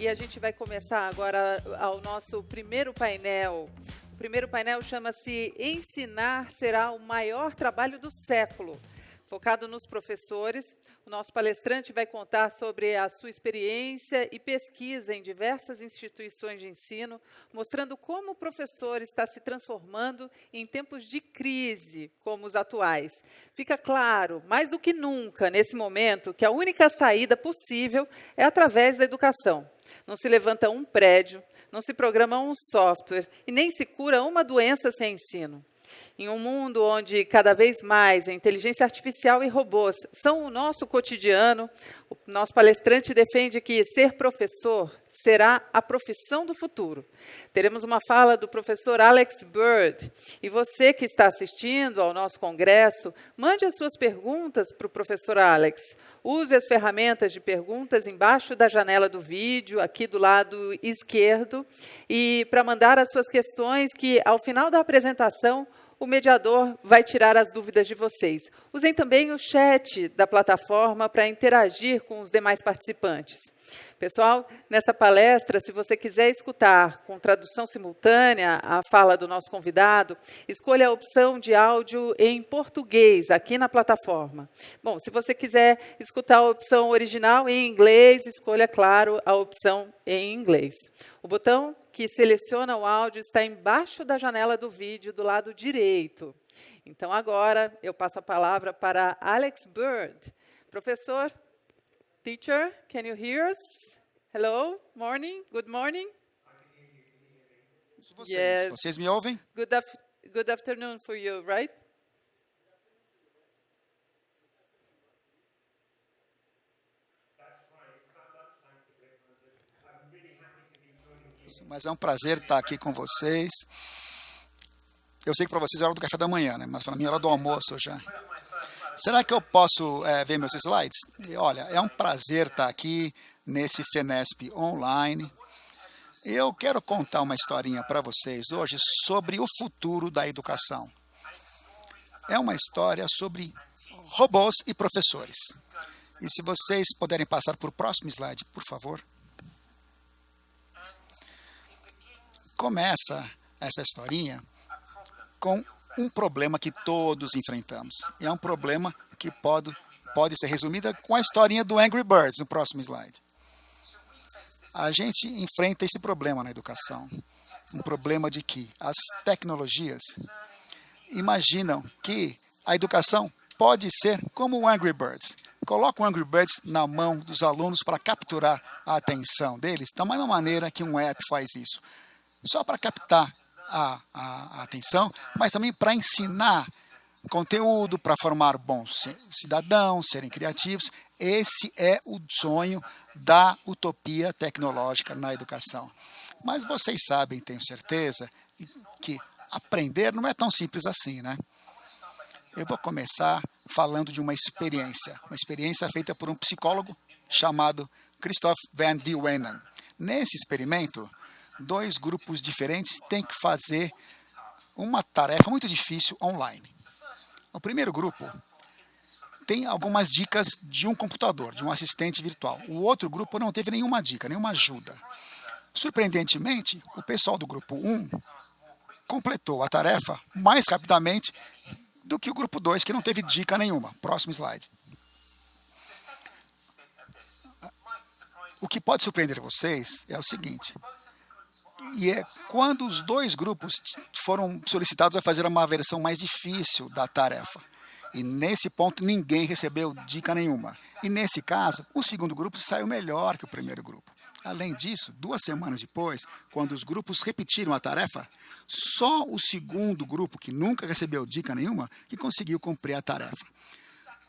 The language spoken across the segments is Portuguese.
E a gente vai começar agora o nosso primeiro painel. O primeiro painel chama-se Ensinar será o maior trabalho do século. Focado nos professores, o nosso palestrante vai contar sobre a sua experiência e pesquisa em diversas instituições de ensino, mostrando como o professor está se transformando em tempos de crise, como os atuais. Fica claro, mais do que nunca, nesse momento, que a única saída possível é através da educação. Não se levanta um prédio, não se programa um software e nem se cura uma doença sem ensino. Em um mundo onde cada vez mais a inteligência artificial e robôs são o nosso cotidiano, o nosso palestrante defende que ser professor será a profissão do futuro. Teremos uma fala do professor Alex Bird. E você que está assistindo ao nosso congresso, mande as suas perguntas para o professor Alex. Use as ferramentas de perguntas embaixo da janela do vídeo, aqui do lado esquerdo, e para mandar as suas questões que, ao final da apresentação, o mediador vai tirar as dúvidas de vocês. Usem também o chat da plataforma para interagir com os demais participantes. Pessoal, nessa palestra, se você quiser escutar com tradução simultânea a fala do nosso convidado, escolha a opção de áudio em português aqui na plataforma. Bom, se você quiser escutar a opção original em inglês, escolha, claro, a opção em inglês. O botão que seleciona o áudio está embaixo da janela do vídeo, do lado direito. Então, agora, eu passo a palavra para Alex Bird. Professor, teacher, can you hear us? Hello, morning, good morning. Vocês me ouvem? Good afternoon for you, right? Mas é um prazer estar aqui com vocês. Eu sei que para vocês é hora do café da manhã, né? Mas para mim é hora do almoço já. Será que eu posso ver meus slides? E, olha, é um prazer estar aqui nesse FENESP online. Eu quero contar uma historinha para vocês hoje sobre o futuro da educação. É uma história sobre robôs e professores. E se vocês puderem passar para o próximo slide, por favor. Começa essa historinha com um problema que todos enfrentamos. E é um problema que pode ser resumida com a historinha do Angry Birds, no próximo slide. A gente enfrenta esse problema na educação. Um problema de que as tecnologias imaginam que a educação pode ser como o Angry Birds. Coloca o Angry Birds na mão dos alunos para capturar a atenção deles, da mesma maneira que um app faz isso. Só para captar a atenção, mas também para ensinar conteúdo, para formar bons cidadãos, serem criativos. Esse é o sonho da utopia tecnológica na educação. Mas vocês sabem, tenho certeza, que aprender não é tão simples assim, né? Eu vou começar falando de uma experiência feita por um psicólogo chamado Christoph van de Wenen. Nesse experimento, 2 grupos diferentes têm que fazer uma tarefa muito difícil online. O primeiro grupo tem algumas dicas de um computador, de um assistente virtual. O outro grupo não teve nenhuma dica, nenhuma ajuda. Surpreendentemente, o pessoal do grupo 1 completou a tarefa mais rapidamente do que o grupo 2, que não teve dica nenhuma. Próximo slide. O que pode surpreender vocês é o seguinte. E é quando os 2 grupos foram solicitados a fazer uma versão mais difícil da tarefa. E nesse ponto ninguém recebeu dica nenhuma. E nesse caso, o segundo grupo saiu melhor que o primeiro grupo. Além disso, 2 semanas depois, quando os grupos repetiram a tarefa, só o segundo grupo, que nunca recebeu dica nenhuma, que conseguiu cumprir a tarefa.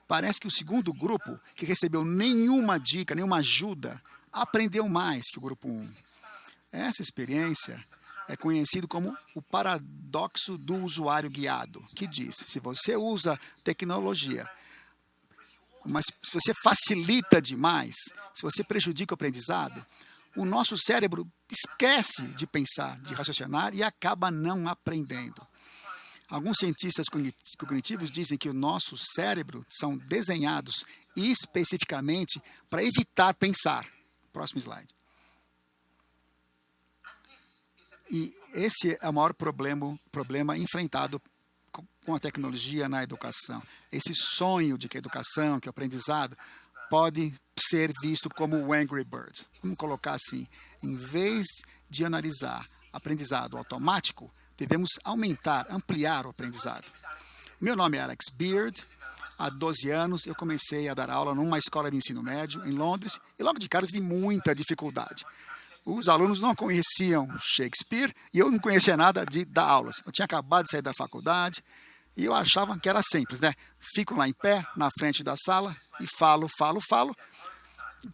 Parece que o segundo grupo, que recebeu nenhuma dica, nenhuma ajuda, aprendeu mais que o grupo 1. Essa experiência é conhecido como o paradoxo do usuário guiado, que diz, se você usa tecnologia, mas se você facilita demais, se você prejudica o aprendizado, o nosso cérebro esquece de pensar, de raciocinar e acaba não aprendendo. Alguns cientistas cognitivos dizem que o nosso cérebro são desenhados especificamente para evitar pensar. Próximo slide. E esse é o maior problema enfrentado com a tecnologia na educação. Esse sonho de que a educação, que o aprendizado, pode ser visto como o Angry Birds. Vamos colocar assim, em vez de analisar aprendizado automático, devemos ampliar o aprendizado. Meu nome é Alex Beard. Há 12 anos eu comecei a dar aula numa escola de ensino médio em Londres e logo de cara tive muita dificuldade. Os alunos não conheciam Shakespeare e eu não conhecia nada de dar aulas. Eu tinha acabado de sair da faculdade e eu achava que era simples, né? Fico lá em pé, na frente da sala e falo,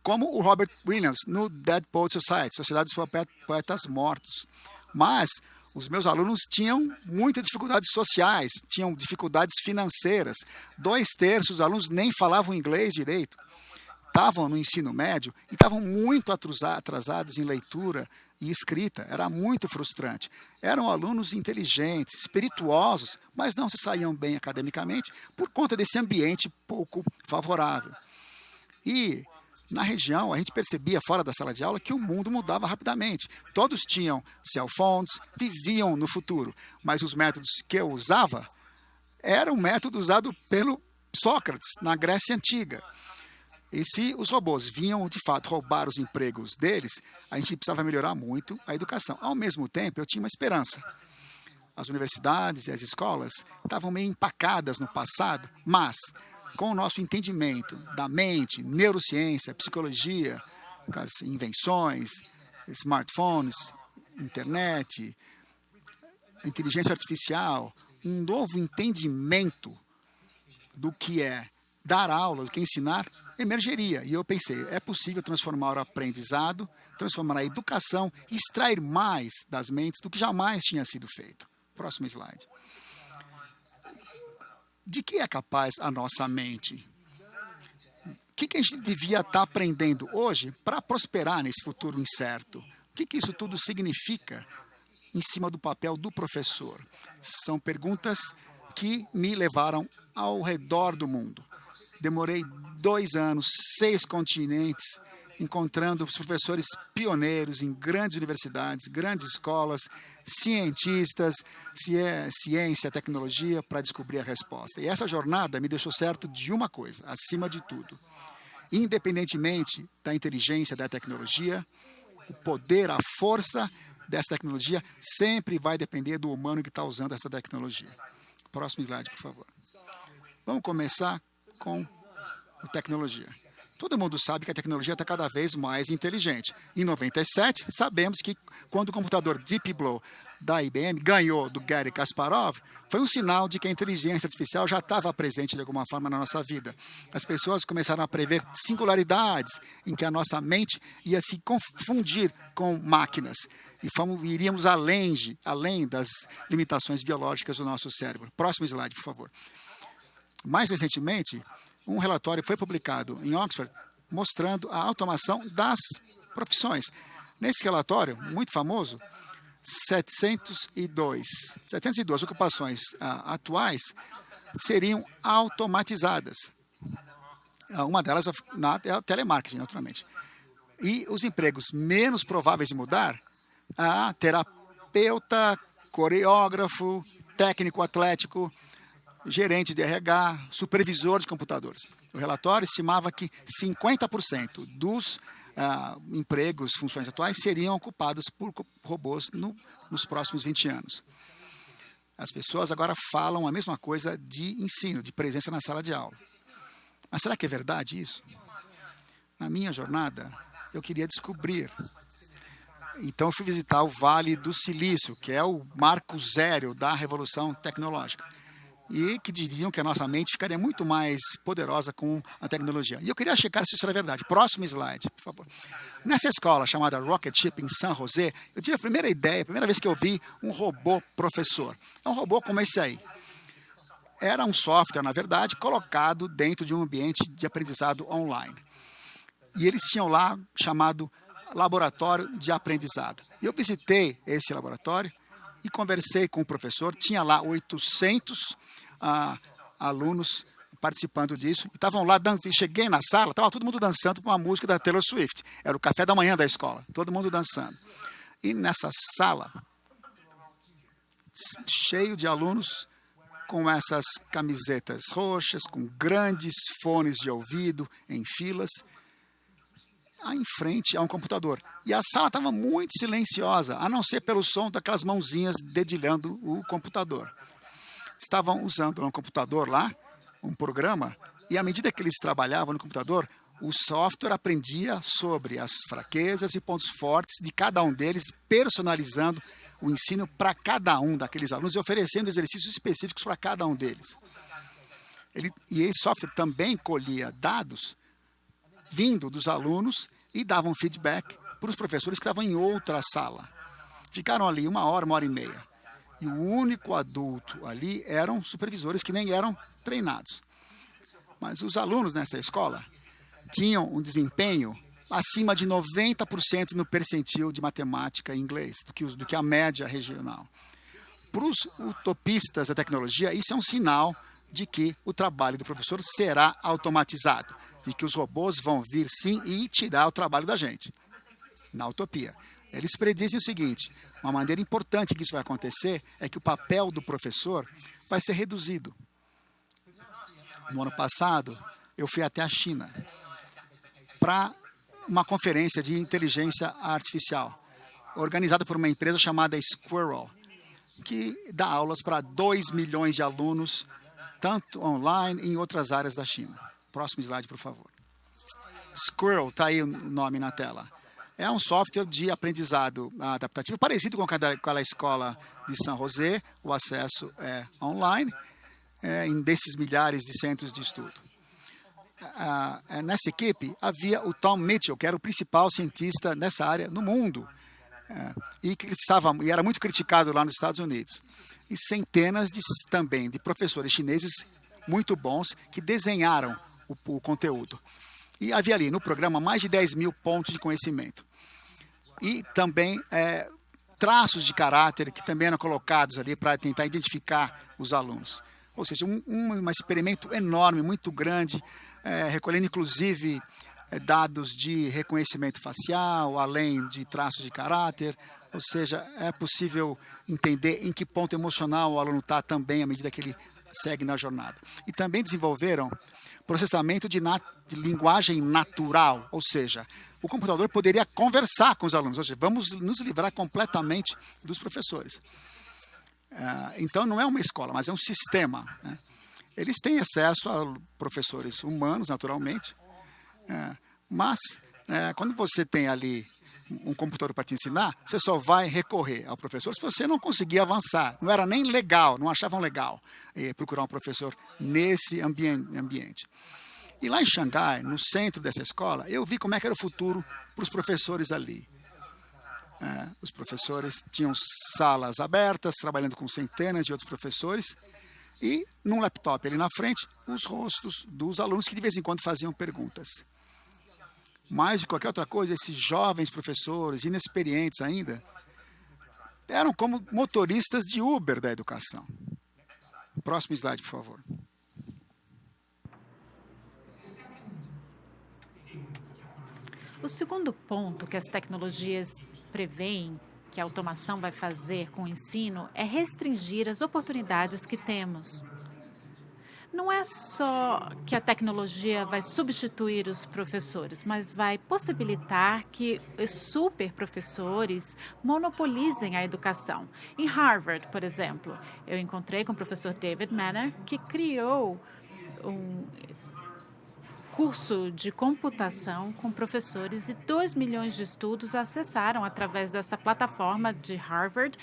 como o Robert Williams no Dead Poets Society, Sociedade dos Poetas Mortos. Mas os meus alunos tinham muitas dificuldades sociais, tinham dificuldades financeiras. 2/3 dos alunos nem falavam inglês direito. Estavam no ensino médio e estavam muito atrasados em leitura e escrita. Era muito frustrante. Eram alunos inteligentes, espirituosos, mas não se saíam bem academicamente por conta desse ambiente pouco favorável. E na região, a gente percebia fora da sala de aula que o mundo mudava rapidamente. Todos tinham cell phones, viviam no futuro, mas os métodos que eu usava eram um método usado pelo Sócrates na Grécia Antiga. E se os robôs vinham, de fato, roubar os empregos deles, a gente precisava melhorar muito a educação. Ao mesmo tempo, eu tinha uma esperança. As universidades e as escolas estavam meio empacadas no passado, mas com o nosso entendimento da mente, neurociência, psicologia, as invenções, smartphones, internet, inteligência artificial, um novo entendimento do que é dar aula, do que ensinar, emergeria. E eu pensei, é possível transformar o aprendizado, transformar a educação, extrair mais das mentes do que jamais tinha sido feito. Próximo slide. De que é capaz a nossa mente? O que a gente devia estar aprendendo hoje para prosperar nesse futuro incerto? O que isso tudo significa em cima do papel do professor? São perguntas que me levaram ao redor do mundo. Demorei 2 anos, 6 continentes, encontrando os professores pioneiros em grandes universidades, grandes escolas, cientistas, ciência, tecnologia, para descobrir a resposta. E essa jornada me deixou certo de uma coisa, acima de tudo. Independentemente da inteligência da tecnologia, o poder, a força dessa tecnologia sempre vai depender do humano que está usando essa tecnologia. Próximo slide, por favor. Vamos começar com a tecnologia. Todo mundo sabe que a tecnologia está cada vez mais inteligente. Em 97, sabemos que quando o computador Deep Blue da IBM ganhou do Garry Kasparov, foi um sinal de que a inteligência artificial já estava presente de alguma forma na nossa vida. As pessoas começaram a prever singularidades em que a nossa mente ia se confundir com máquinas. E iríamos além das limitações biológicas do nosso cérebro. Próximo slide, por favor. Mais recentemente, um relatório foi publicado em Oxford mostrando a automação das profissões. Nesse relatório, muito famoso, 702 ocupações atuais seriam automatizadas. Uma delas é a telemarketing, naturalmente. E os empregos menos prováveis de mudar, a terapeuta, coreógrafo, técnico atlético, gerente de RH, supervisor de computadores. O relatório estimava que 50% dos empregos, funções atuais, seriam ocupados por robôs nos próximos 20 anos. As pessoas agora falam a mesma coisa de ensino, de presença na sala de aula. Mas será que é verdade isso? Na minha jornada, eu queria descobrir. Então, eu fui visitar o Vale do Silício, que é o marco zero da revolução tecnológica. E que diriam que a nossa mente ficaria muito mais poderosa com a tecnologia. E eu queria checar se isso era verdade. Próximo slide, por favor. Nessa escola chamada Rocket Ship, em San José, eu tive a primeira vez que eu vi um robô professor. É um robô como esse aí. Era um software, na verdade, colocado dentro de um ambiente de aprendizado online. E eles tinham lá chamado laboratório de aprendizado. E eu visitei esse laboratório e conversei com o professor. Tinha lá 800 alunos participando disso. E estavam lá dançando. Cheguei na sala, estava todo mundo dançando com uma música da Taylor Swift. Era o café da manhã da escola, todo mundo dançando. E nessa sala, cheio de alunos com essas camisetas roxas, com grandes fones de ouvido em filas, em frente a um computador. E a sala estava muito silenciosa, a não ser pelo som daquelas mãozinhas dedilhando o computador. Estavam usando um computador lá, um programa, e à medida que eles trabalhavam no computador, o software aprendia sobre as fraquezas e pontos fortes de cada um deles, personalizando o ensino para cada um daqueles alunos e oferecendo exercícios específicos para cada um deles. E esse software também colhia dados vindo dos alunos e davam feedback para os professores que estavam em outra sala. Ficaram ali 1 hora e meia. E o único adulto ali eram supervisores que nem eram treinados. Mas os alunos nessa escola tinham um desempenho acima de 90% no percentil de matemática e inglês, do que a média regional. Para os utopistas da tecnologia, isso é um sinal de que o trabalho do professor será automatizado, de que os robôs vão vir sim e tirar o trabalho da gente, na utopia. Eles predizem o seguinte: uma maneira importante que isso vai acontecer é que o papel do professor vai ser reduzido. No ano passado, eu fui até a China para uma conferência de inteligência artificial, organizada por uma empresa chamada Squirrel, que dá aulas para 2 milhões de alunos, tanto online e em outras áreas da China. Próximo slide, por favor. Squirrel, está aí o nome na tela. É um software de aprendizado adaptativo, parecido com aquela escola de San José. O acesso é online, desses milhares de centros de estudo. Nessa equipe havia o Tom Mitchell, que era o principal cientista nessa área no mundo, e era muito criticado lá nos Estados Unidos. E centenas também de professores chineses muito bons que desenharam o conteúdo. E havia ali no programa mais de 10 mil pontos de conhecimento. E também traços de caráter que também eram colocados ali para tentar identificar os alunos. Ou seja, um experimento enorme, muito grande, recolhendo inclusive dados de reconhecimento facial, além de traços de caráter. Ou seja, é possível entender em que ponto emocional o aluno está também à medida que ele segue na jornada. E também desenvolveram processamento de linguagem natural, ou seja, o computador poderia conversar com os alunos, ou seja, vamos nos livrar completamente dos professores. Então, não é uma escola, mas é um sistema, né? Eles têm acesso a professores humanos, naturalmente, mas quando você tem ali um computador para te ensinar, você só vai recorrer ao professor se você não conseguir avançar. Não era nem legal, não achavam legal procurar um professor nesse ambiente. E lá em Xangai, no centro dessa escola, eu vi como é que era o futuro para os professores ali. Os professores tinham salas abertas, trabalhando com centenas de outros professores, e num laptop ali na frente, os rostos dos alunos que de vez em quando faziam perguntas. Mais de qualquer outra coisa, esses jovens professores, inexperientes ainda, eram como motoristas de Uber da educação. Próximo slide, por favor. O segundo ponto que as tecnologias prevêem que a automação vai fazer com o ensino é restringir as oportunidades que temos. Não é só que a tecnologia vai substituir os professores, mas vai possibilitar que os super professores monopolizem a educação. Em Harvard, por exemplo, eu encontrei com o professor David Manner, que criou um curso de computação com professores, e 2 milhões de estudos acessaram através dessa plataforma de Harvard,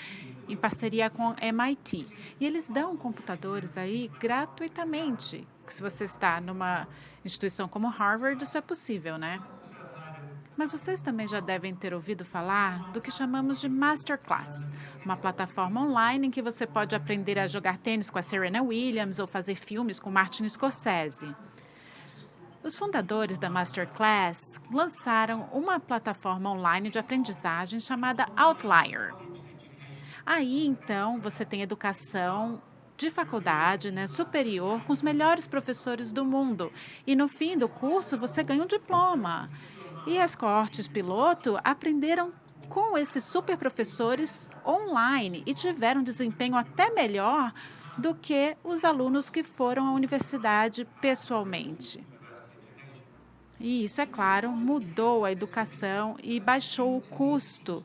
em parceria com MIT. E eles dão computadores aí gratuitamente. Se você está numa instituição como Harvard, isso é possível, né? Mas vocês também já devem ter ouvido falar do que chamamos de Masterclass, uma plataforma online em que você pode aprender a jogar tênis com a Serena Williams ou fazer filmes com Martin Scorsese. Os fundadores da Masterclass lançaram uma plataforma online de aprendizagem chamada Outlier. Aí, então, você tem educação de faculdade, superior, com os melhores professores do mundo. E no fim do curso, você ganha um diploma. E as coortes piloto aprenderam com esses super professores online e tiveram desempenho até melhor do que os alunos que foram à universidade pessoalmente. E isso, é claro, mudou a educação e baixou o custo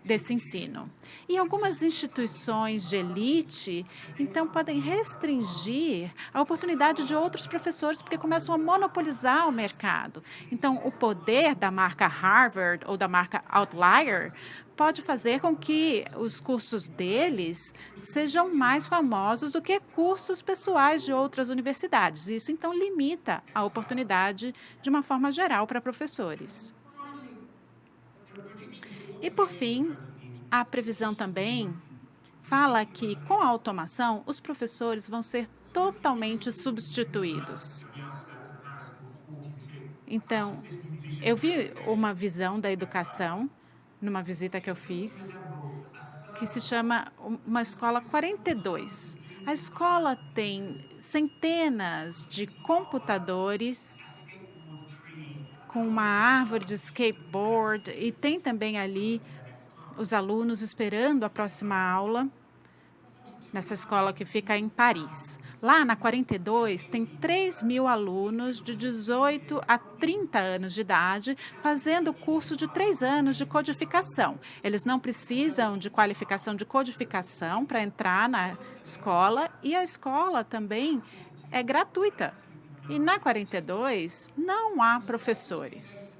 desse ensino. E algumas instituições de elite, então, podem restringir a oportunidade de outros professores, porque começam a monopolizar o mercado. Então, o poder da marca Harvard ou da marca Outlier pode fazer com que os cursos deles sejam mais famosos do que cursos pessoais de outras universidades. Isso, então, limita a oportunidade de uma forma geral para professores. E, por fim, a previsão também fala que, com a automação, os professores vão ser totalmente substituídos. Então, eu vi uma visão da educação, numa visita que eu fiz, que se chama uma escola 42. A escola tem centenas de computadores, com uma árvore de skateboard, e tem também ali os alunos esperando a próxima aula, nessa escola que fica em Paris. Lá na 42, tem 3.000 alunos de 18 a 30 anos de idade fazendo o curso de 3 anos de codificação. Eles não precisam de qualificação de codificação para entrar na escola, e a escola também é gratuita. E na 42, não há professores.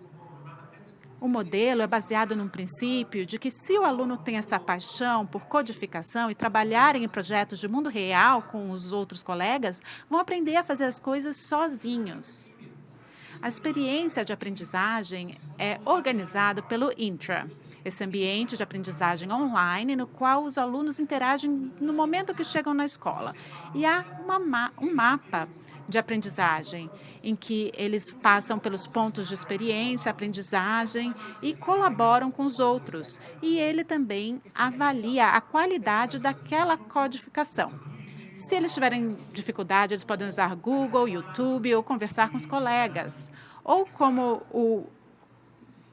O modelo é baseado num princípio de que, se o aluno tem essa paixão por codificação e trabalharem em projetos de mundo real com os outros colegas, vão aprender a fazer as coisas sozinhos. A experiência de aprendizagem é organizada pelo Intra, esse ambiente de aprendizagem online no qual os alunos interagem no momento que chegam na escola. E há um mapa de aprendizagem, em que eles passam pelos pontos de experiência, aprendizagem e colaboram com os outros. E ele também avalia a qualidade daquela codificação. Se eles tiverem dificuldade, eles podem usar Google, YouTube ou conversar com os colegas. Ou, como o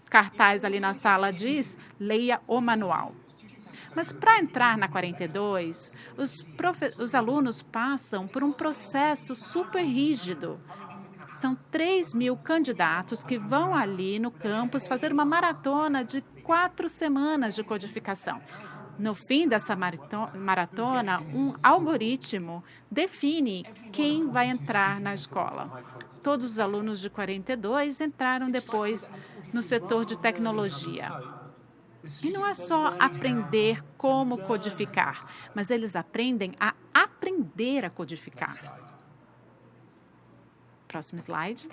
cartaz ali na sala diz, leia o manual. Mas, para entrar na 42, os alunos passam por um processo super rígido. São 3.000 candidatos que vão ali no campus fazer uma maratona de 4 semanas de codificação. No fim dessa maratona, um algoritmo define quem vai entrar na escola. Todos os alunos de 42 entraram depois no setor de tecnologia. E não é só aprender como codificar, mas eles aprendem a aprender a codificar. Próximo slide.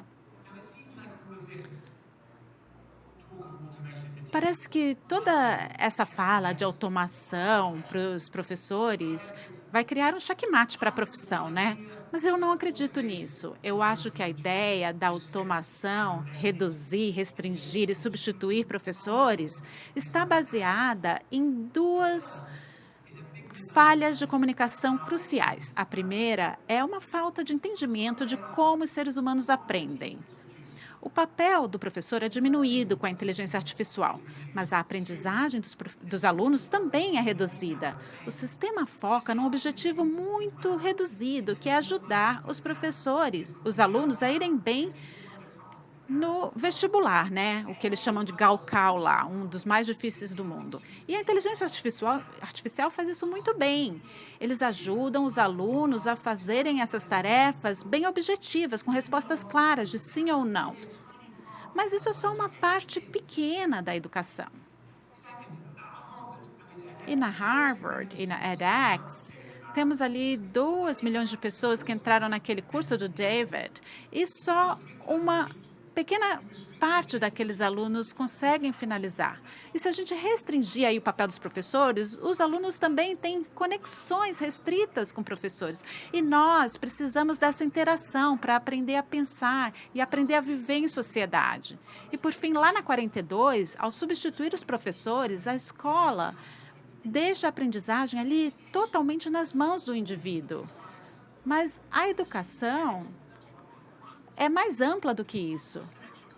Parece que toda essa fala de automação para os professores vai criar um xeque-mate para a profissão, né? Mas eu não acredito nisso. Eu acho que a ideia da automação, reduzir, restringir e substituir professores, está baseada em 2 falhas de comunicação cruciais. A primeira é uma falta de entendimento de como os seres humanos aprendem. O papel do professor é diminuído com a inteligência artificial, mas a aprendizagem dos alunos também é reduzida. O sistema foca num objetivo muito reduzido, que é ajudar os alunos a irem bem no vestibular, né? O que eles chamam de Gaokao lá, um dos mais difíceis do mundo. E a inteligência artificial faz isso muito bem. Eles ajudam os alunos a fazerem essas tarefas bem objetivas, com respostas claras de sim ou não. Mas isso é só uma parte pequena da educação. E na Harvard e na edX, temos ali 2 milhões de pessoas que entraram naquele curso do David, e só uma pequena parte daqueles alunos conseguem finalizar. E se a gente restringir aí o papel dos professores, os alunos também têm conexões restritas com professores. E nós precisamos dessa interação para aprender a pensar e aprender a viver em sociedade. E, por fim, lá na 42, ao substituir os professores, a escola deixa a aprendizagem ali totalmente nas mãos do indivíduo. Mas a educação é mais ampla do que isso.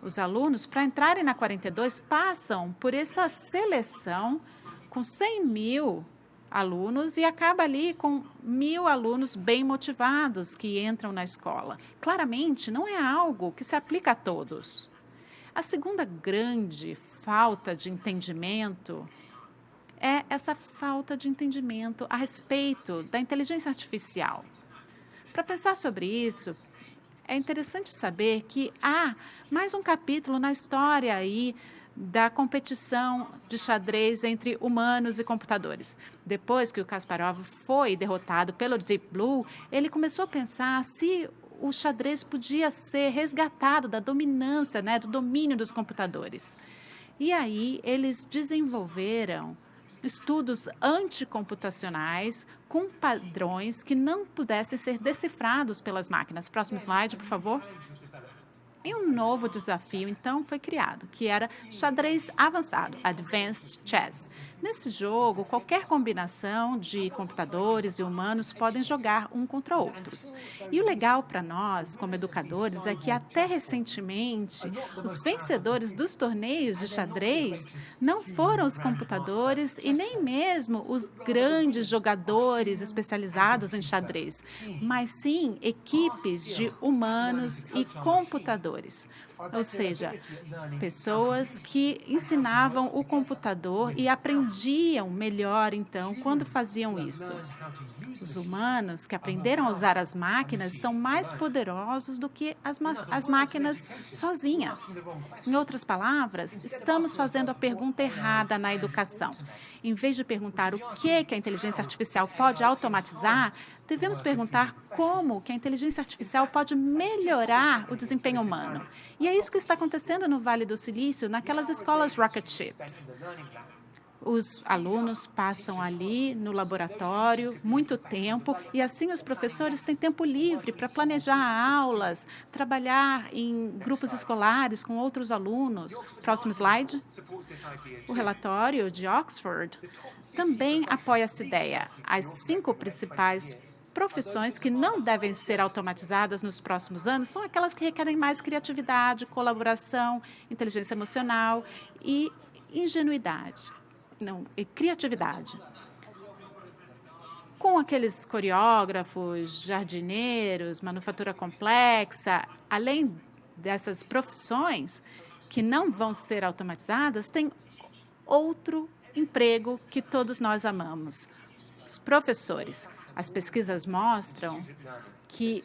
Os alunos, para entrarem na 42, passam por essa seleção com 100 mil alunos e acaba ali com 1.000 alunos bem motivados que entram na escola. Claramente, não é algo que se aplica a todos. A segunda grande falta de entendimento é essa falta de entendimento a respeito da inteligência artificial. Para pensar sobre isso, é interessante saber que há mais um capítulo na história aí da competição de xadrez entre humanos e computadores. Depois que o Kasparov foi derrotado pelo Deep Blue, ele começou a pensar se o xadrez podia ser resgatado da dominância, do domínio dos computadores. E aí eles desenvolveram estudos anticomputacionais com padrões que não pudessem ser decifrados pelas máquinas. Próximo slide, por favor. E um novo desafio, então, foi criado, que era xadrez avançado, Advanced Chess. Nesse jogo, qualquer combinação de computadores e humanos podem jogar um contra outros. E o legal para nós, como educadores, é que até recentemente, os vencedores dos torneios de xadrez não foram os computadores e nem mesmo os grandes jogadores especializados em xadrez, mas sim equipes de humanos e computadores. Ou seja, pessoas que ensinavam o computador e aprendiam melhor, então, quando faziam isso. Os humanos que aprenderam a usar as máquinas são mais poderosos do que as máquinas sozinhas. Em outras palavras, estamos fazendo a pergunta errada na educação. Em vez de perguntar o que a inteligência artificial pode automatizar, devemos perguntar como que a inteligência artificial pode melhorar o desempenho humano. E é isso que está acontecendo no Vale do Silício, naquelas escolas Rocket Ships. Os alunos passam ali no laboratório muito tempo e assim os professores têm tempo livre para planejar aulas, trabalhar em grupos escolares com outros alunos. Próximo slide. O relatório de Oxford também apoia essa ideia. As 5 principais profissões que não devem ser automatizadas nos próximos anos são aquelas que requerem mais criatividade, colaboração, inteligência emocional e ingenuidade. Não, criatividade. Com aqueles coreógrafos, jardineiros, manufatura complexa, além dessas profissões que não vão ser automatizadas, tem outro emprego que todos nós amamos: os professores. As pesquisas mostram que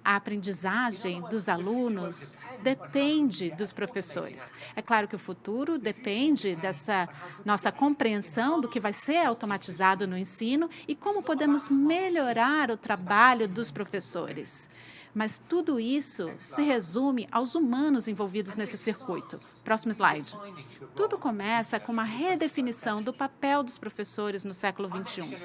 a aprendizagem dos alunos depende dos professores. É claro que o futuro depende dessa nossa compreensão do que vai ser automatizado no ensino e como podemos melhorar o trabalho dos professores. Mas tudo isso se resume aos humanos envolvidos nesse circuito. Próximo slide. Tudo começa com uma redefinição do papel dos professores no século XXI.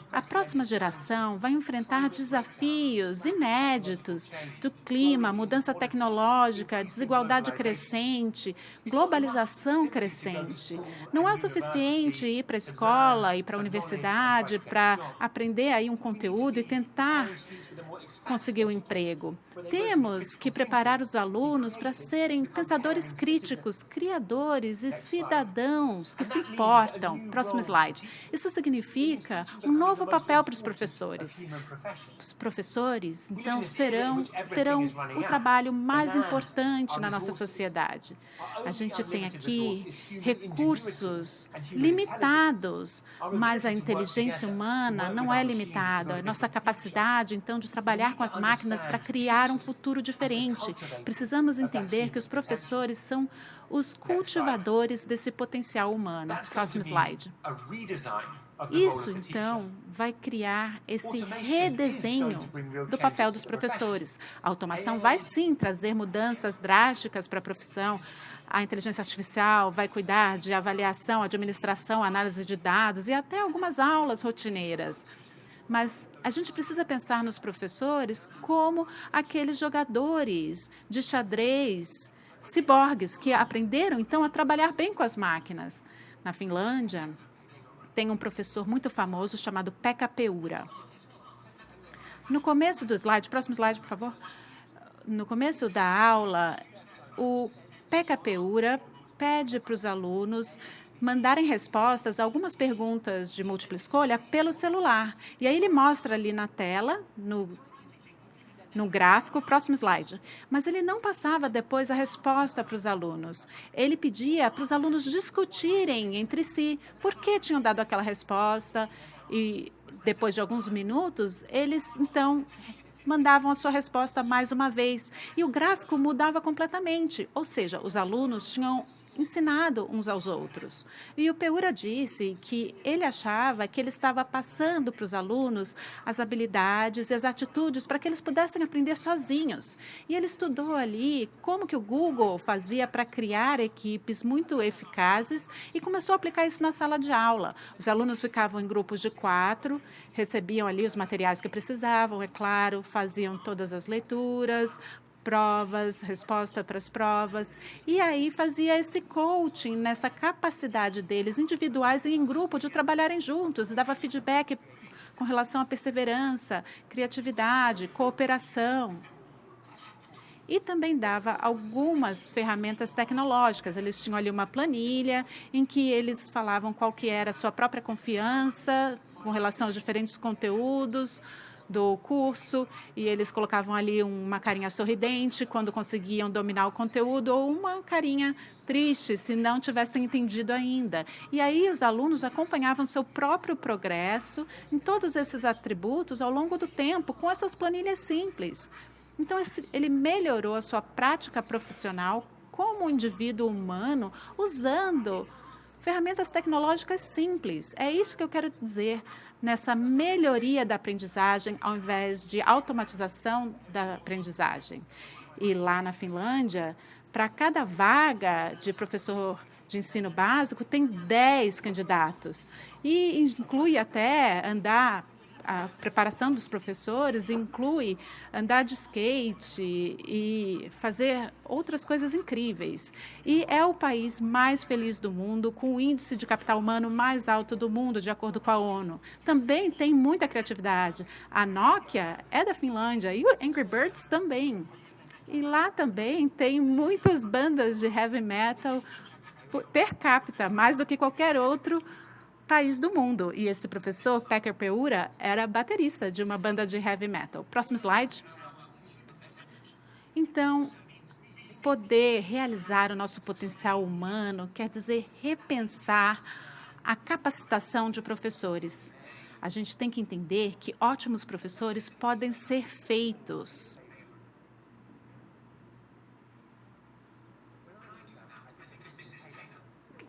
A próxima geração vai enfrentar desafios inéditos do clima, mudança tecnológica, desigualdade crescente, globalização crescente. Não é suficiente ir para a escola, ir para a universidade para aprender aí um conteúdo e tentar conseguir um emprego. Temos que preparar os alunos para serem pensadores críticos, criadores e cidadãos que se importam. Próximo slide. Isso significa um novo papel para os professores. Os professores, então, terão o trabalho mais importante na nossa sociedade. A gente tem aqui recursos limitados, mas a inteligência humana não é limitada. A nossa capacidade, então, de trabalhar com as máquinas para criar um futuro diferente. Precisamos entender que os professores são os cultivadores desse potencial humano. Próximo slide. Isso, então, vai criar esse redesenho do papel dos professores. A automação vai, sim, trazer mudanças drásticas para a profissão. A inteligência artificial vai cuidar de avaliação, administração, análise de dados e até algumas aulas rotineiras. Mas a gente precisa pensar nos professores como aqueles jogadores de xadrez ciborgues que aprenderam, então, a trabalhar bem com as máquinas. Na Finlândia, tem um professor muito famoso chamado Pekka Peura. No começo do slide, próximo slide, por favor. No começo da aula, o Pekka Peura pede para os alunos mandarem respostas a algumas perguntas de múltipla escolha pelo celular. E aí ele mostra ali na tela, no gráfico, próximo slide. Mas ele não passava depois a resposta para os alunos. Ele pedia para os alunos discutirem entre si por que tinham dado aquela resposta. E depois de alguns minutos, eles, então, mandavam a sua resposta mais uma vez. E o gráfico mudava completamente. Ou seja, os alunos tinham ensinado uns aos outros. E o Peura disse que ele achava que ele estava passando para os alunos as habilidades e as atitudes para que eles pudessem aprender sozinhos. E ele estudou ali como que o Google fazia para criar equipes muito eficazes e começou a aplicar isso na sala de aula. Os alunos ficavam em grupos de 4, recebiam ali os materiais que precisavam, é claro, faziam todas as leituras, provas, resposta para as provas, e aí fazia esse coaching nessa capacidade deles, individuais e em grupo, de trabalharem juntos, e dava feedback com relação à perseverança, criatividade, cooperação. E também dava algumas ferramentas tecnológicas. Eles tinham ali uma planilha em que eles falavam qual que era a sua própria confiança com relação aos diferentes conteúdos do curso, e eles colocavam ali uma carinha sorridente quando conseguiam dominar o conteúdo, ou uma carinha triste se não tivessem entendido ainda. E aí os alunos acompanhavam seu próprio progresso em todos esses atributos ao longo do tempo, com essas planilhas simples. Então, ele melhorou a sua prática profissional como um indivíduo humano, usando ferramentas tecnológicas simples. É isso que eu quero dizer nessa melhoria da aprendizagem, ao invés de automatização da aprendizagem. E lá na Finlândia, para cada vaga de professor de ensino básico, tem 10 candidatos. E inclui até a preparação dos professores inclui andar de skate e fazer outras coisas incríveis. E é o país mais feliz do mundo, com o índice de capital humano mais alto do mundo, de acordo com a ONU. Também tem muita criatividade. A Nokia é da Finlândia e o Angry Birds também. E lá também tem muitas bandas de heavy metal per capita, mais do que qualquer outro país do mundo. E esse professor, Pekka Peura, era baterista de uma banda de heavy metal. Próximo slide. Então, poder realizar o nosso potencial humano quer dizer repensar a capacitação de professores. A gente tem que entender que ótimos professores podem ser feitos.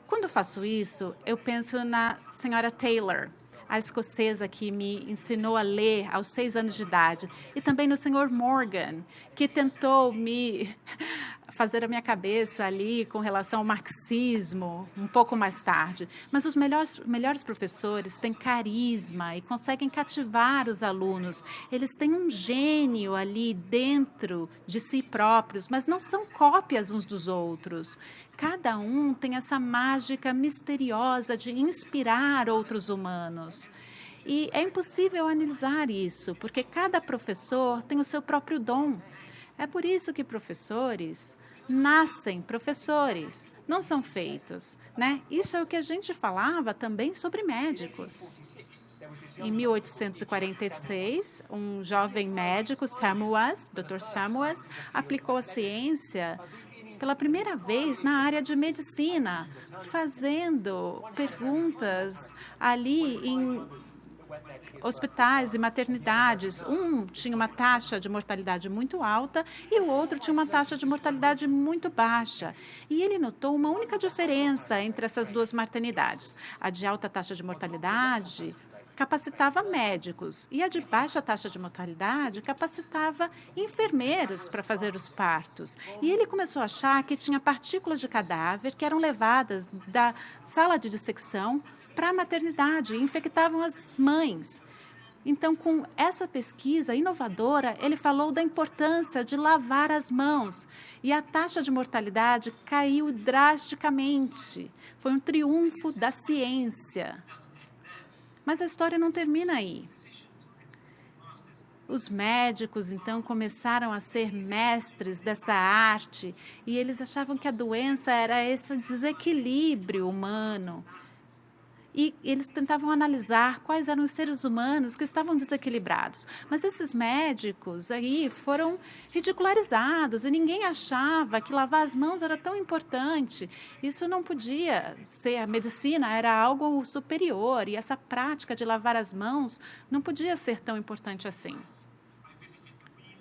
Quando eu faço isso, eu penso na senhora Taylor, a escocesa que me ensinou a ler aos 6 anos de idade, e também no senhor Morgan, que tentou me fazer a minha cabeça ali com relação ao marxismo um pouco mais tarde. Mas os melhores professores têm carisma e conseguem cativar os alunos. Eles têm um gênio ali dentro de si próprios, mas não são cópias uns dos outros. Cada um tem essa mágica misteriosa de inspirar outros humanos. E é impossível analisar isso, porque cada professor tem o seu próprio dom. É por isso que professores nascem professores, não são feitos, né? Isso é o que a gente falava também sobre médicos. Em 1846, um jovem médico, Dr. Samuels, aplicou a ciência pela primeira vez na área de medicina, fazendo perguntas ali em hospitais e maternidades. Um tinha uma taxa de mortalidade muito alta e o outro tinha uma taxa de mortalidade muito baixa. E ele notou uma única diferença entre essas duas maternidades. A de alta taxa de mortalidade capacitava médicos e a de baixa taxa de mortalidade capacitava enfermeiros para fazer os partos. E ele começou a achar que tinha partículas de cadáver que eram levadas da sala de dissecção para a maternidade e infectavam as mães. Então, com essa pesquisa inovadora, ele falou da importância de lavar as mãos e a taxa de mortalidade caiu drasticamente. Foi um triunfo da ciência. Mas a história não termina aí. Os médicos, então, começaram a ser mestres dessa arte e eles achavam que a doença era esse desequilíbrio humano. E eles tentavam analisar quais eram os seres humanos que estavam desequilibrados. Mas esses médicos aí foram ridicularizados e ninguém achava que lavar as mãos era tão importante. Isso não podia ser, a medicina era algo superior e essa prática de lavar as mãos não podia ser tão importante assim.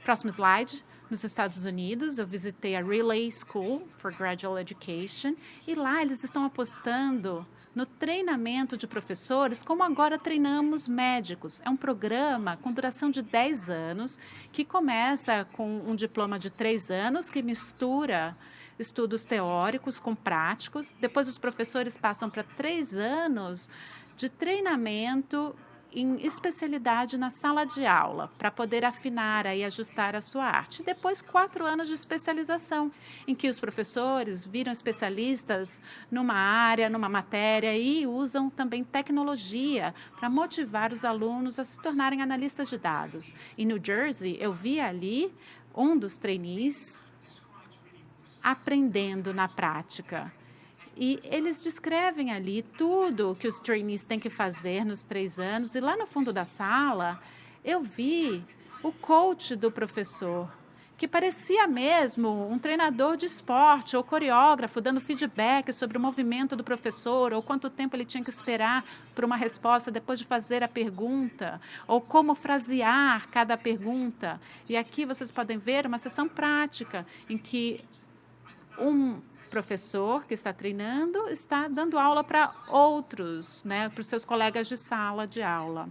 Próximo slide. Nos Estados Unidos, eu visitei a Relay School for Graduate Education e lá eles estão apostando no treinamento de professores, como agora treinamos médicos. É um programa com duração de 10 anos, que começa com um diploma de 3 anos, que mistura estudos teóricos com práticos. Depois os professores passam para 3 anos de treinamento em especialidade na sala de aula, para poder afinar e ajustar a sua arte. E depois, 4 anos de especialização, em que os professores viram especialistas numa área, numa matéria e usam também tecnologia para motivar os alunos a se tornarem analistas de dados. Em New Jersey, eu vi ali um dos trainees aprendendo na prática. E eles descrevem ali tudo o que os trainees têm que fazer nos 3 anos. E lá no fundo da sala, eu vi o coach do professor, que parecia mesmo um treinador de esporte ou coreógrafo, dando feedback sobre o movimento do professor, ou quanto tempo ele tinha que esperar por uma resposta depois de fazer a pergunta, ou como frasear cada pergunta. E aqui vocês podem ver uma sessão prática, em que um professor que está treinando está dando aula para outros, para os seus colegas de sala de aula.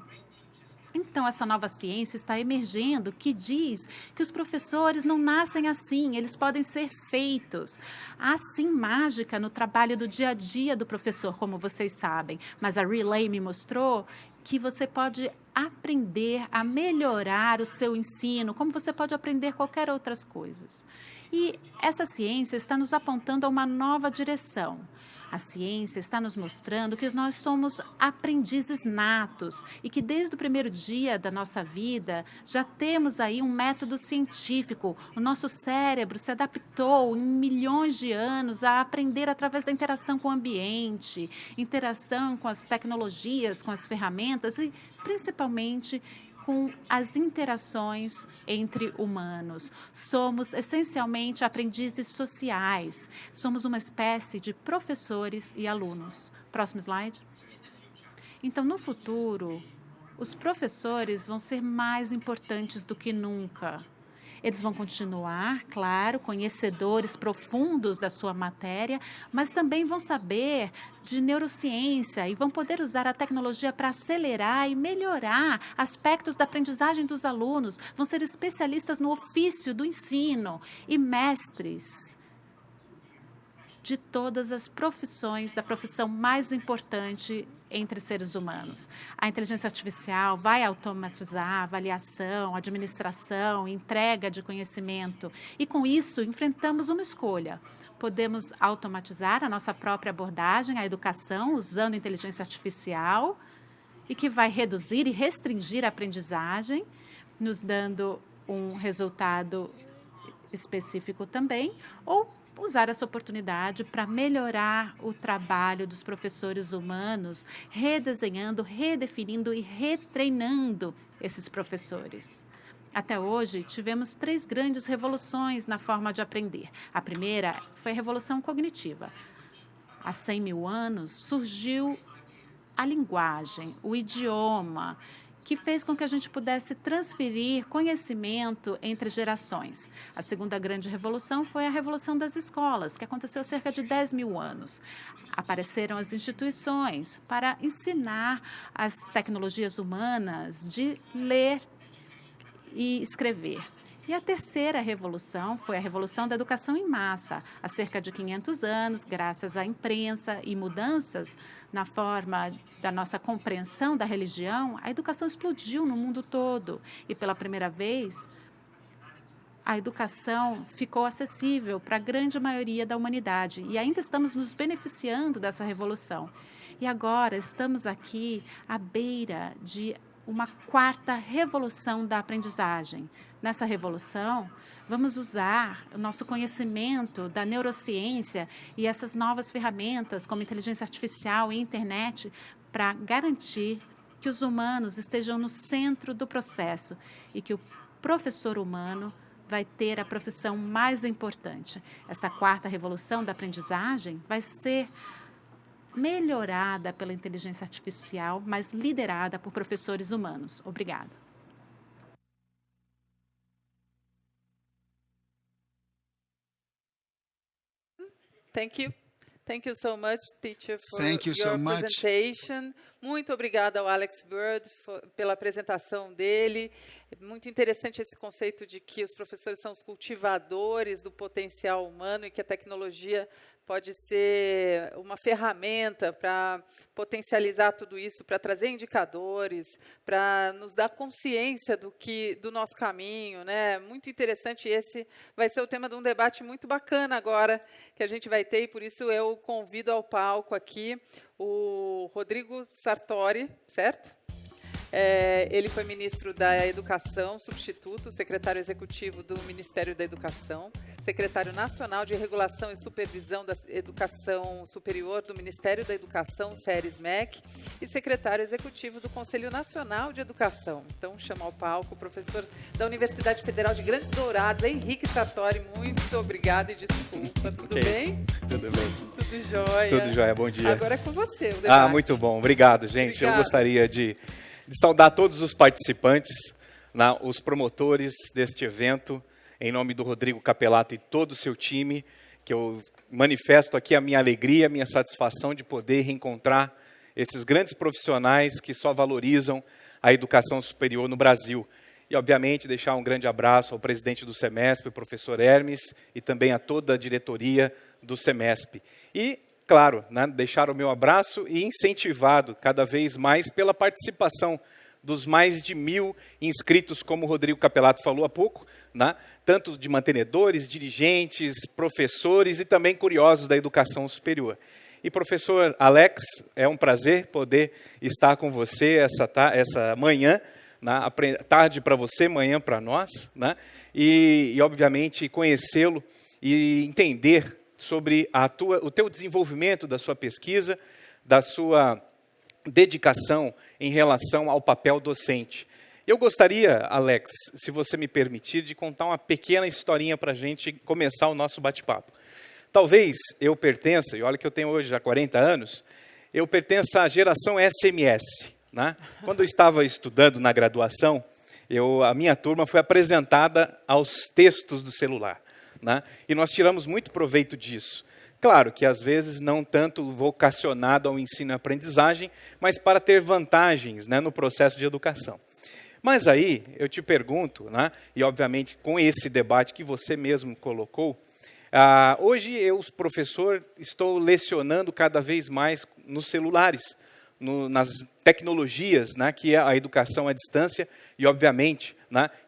Então, essa nova ciência está emergendo que diz que os professores não nascem assim, eles podem ser feitos. Há sim mágica no trabalho do dia a dia do professor, como vocês sabem, mas a Relay me mostrou que você pode aprender a melhorar o seu ensino, como você pode aprender qualquer outras coisas. E essa ciência está nos apontando a uma nova direção. A ciência está nos mostrando que nós somos aprendizes natos e que desde o primeiro dia da nossa vida já temos aí um método científico. O nosso cérebro se adaptou em milhões de anos a aprender através da interação com o ambiente, interação com as tecnologias, com as ferramentas e principalmente com as interações entre humanos. Somos essencialmente aprendizes sociais. Somos uma espécie de professores e alunos. Próximo slide. Então, no futuro, os professores vão ser mais importantes do que nunca. Eles vão continuar, claro, conhecedores profundos da sua matéria, mas também vão saber de neurociência e vão poder usar a tecnologia para acelerar e melhorar aspectos da aprendizagem dos alunos. Vão ser especialistas no ofício do ensino e mestres de todas as profissões, da profissão mais importante entre seres humanos. A inteligência artificial vai automatizar a avaliação, administração, entrega de conhecimento. E com isso, enfrentamos uma escolha. Podemos automatizar a nossa própria abordagem à educação usando inteligência artificial e que vai reduzir e restringir a aprendizagem, nos dando um resultado específico também, ou usar essa oportunidade para melhorar o trabalho dos professores humanos, redesenhando, redefinindo e retreinando esses professores. Até hoje, tivemos 3 grandes revoluções na forma de aprender. A primeira foi a revolução cognitiva. Há 100 mil anos surgiu a linguagem, o idioma, que fez com que a gente pudesse transferir conhecimento entre gerações. A segunda grande revolução foi a revolução das escolas, que aconteceu há cerca de 10 mil anos. Apareceram as instituições para ensinar as tecnologias humanas de ler e escrever. E a terceira revolução foi a revolução da educação em massa. Há cerca de 500 anos, graças à imprensa e mudanças na forma da nossa compreensão da religião, a educação explodiu no mundo todo. E pela primeira vez, a educação ficou acessível para a grande maioria da humanidade. E ainda estamos nos beneficiando dessa revolução. E agora estamos aqui à beira de uma quarta revolução da aprendizagem. Nessa revolução, vamos usar o nosso conhecimento da neurociência e essas novas ferramentas, como inteligência artificial e internet, para garantir que os humanos estejam no centro do processo e que o professor humano vai ter a profissão mais importante. Essa quarta revolução da aprendizagem vai ser melhorada pela inteligência artificial, mas liderada por professores humanos. Obrigada. Thank you. Thank you so much, teacher, for Thank you so your much. presentation. Muito obrigada ao Alex Bird pela apresentação dele. É muito interessante esse conceito de que os professores são os cultivadores do potencial humano e que a tecnologia pode ser uma ferramenta para potencializar tudo isso, para trazer indicadores, para nos dar consciência do nosso caminho, né? Muito interessante. Esse vai ser o tema de um debate muito bacana agora que a gente vai ter, e por isso eu convido ao palco aqui o Rodrigo Sartori, certo? Ele foi ministro da Educação, substituto, secretário executivo do Ministério da Educação, secretário nacional de Regulação e Supervisão da Educação Superior do Ministério da Educação, SERES-MEC, e secretário executivo do Conselho Nacional de Educação. Então, chamo ao palco o professor da Universidade Federal de Grandes Dourados, Henrique Sartori. Muito obrigada e desculpa. Tudo bem? Tudo bem. Tudo jóia. Tudo jóia, bom dia. Agora é com você o debate. Muito bom, obrigado, gente. Obrigada. Eu gostaria de saudar todos os participantes, os promotores deste evento, em nome do Rodrigo Capelato e todo o seu time, que eu manifesto aqui a minha alegria, a minha satisfação de poder reencontrar esses grandes profissionais que só valorizam a educação superior no Brasil. E, obviamente, deixar um grande abraço ao presidente do SEMESP, o professor Hermes, e também a toda a diretoria do SEMESP. E, claro, deixar o meu abraço e incentivado cada vez mais pela participação dos mais de 1.000 inscritos, como o Rodrigo Capelato falou há pouco, tanto de mantenedores, dirigentes, professores e também curiosos da educação superior. E, professor Alex, é um prazer poder estar com você essa manhã, tarde para você, manhã para nós, e, obviamente, conhecê-lo e entender sobre o teu desenvolvimento da sua pesquisa, da sua dedicação em relação ao papel docente. Eu gostaria, Alex, se você me permitir, de contar uma pequena historinha para a gente começar o nosso bate-papo. Talvez eu pertença, e olha que eu tenho hoje já 40 anos, eu pertenço à geração SMS. Quando eu estava estudando na graduação, a minha turma foi apresentada aos textos do celular. E nós tiramos muito proveito disso. Claro que, às vezes, não tanto vocacionado ao ensino e aprendizagem, mas para ter vantagens no processo de educação. Mas aí, eu te pergunto, e, obviamente, com esse debate que você mesmo colocou, hoje eu, professor, estou lecionando cada vez mais nos celulares, nas tecnologias que a educação à distância e, obviamente,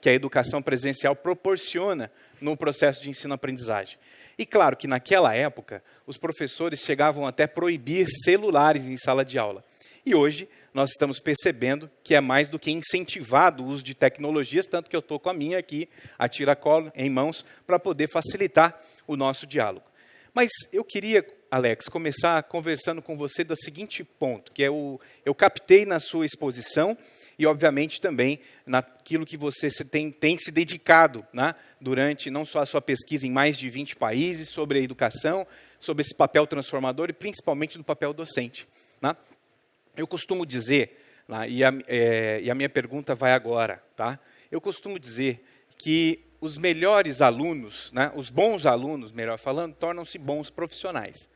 que a educação presencial proporciona no processo de ensino-aprendizagem. E claro que naquela época, os professores chegavam até a proibir celulares em sala de aula. E hoje, nós estamos percebendo que é mais do que incentivado o uso de tecnologias, tanto que eu estou com a minha aqui, a tiracolo, em mãos, para poder facilitar o nosso diálogo. Mas eu queria, Alex, começar conversando com você do seguinte ponto, que eu captei na sua exposição e, obviamente, também naquilo que você tem se dedicado durante não só a sua pesquisa em mais de 20 países sobre a educação, sobre esse papel transformador e principalmente do papel docente. Eu costumo dizer, e a minha pergunta vai agora, eu costumo dizer que os melhores alunos, os bons alunos, melhor falando, tornam-se bons profissionais.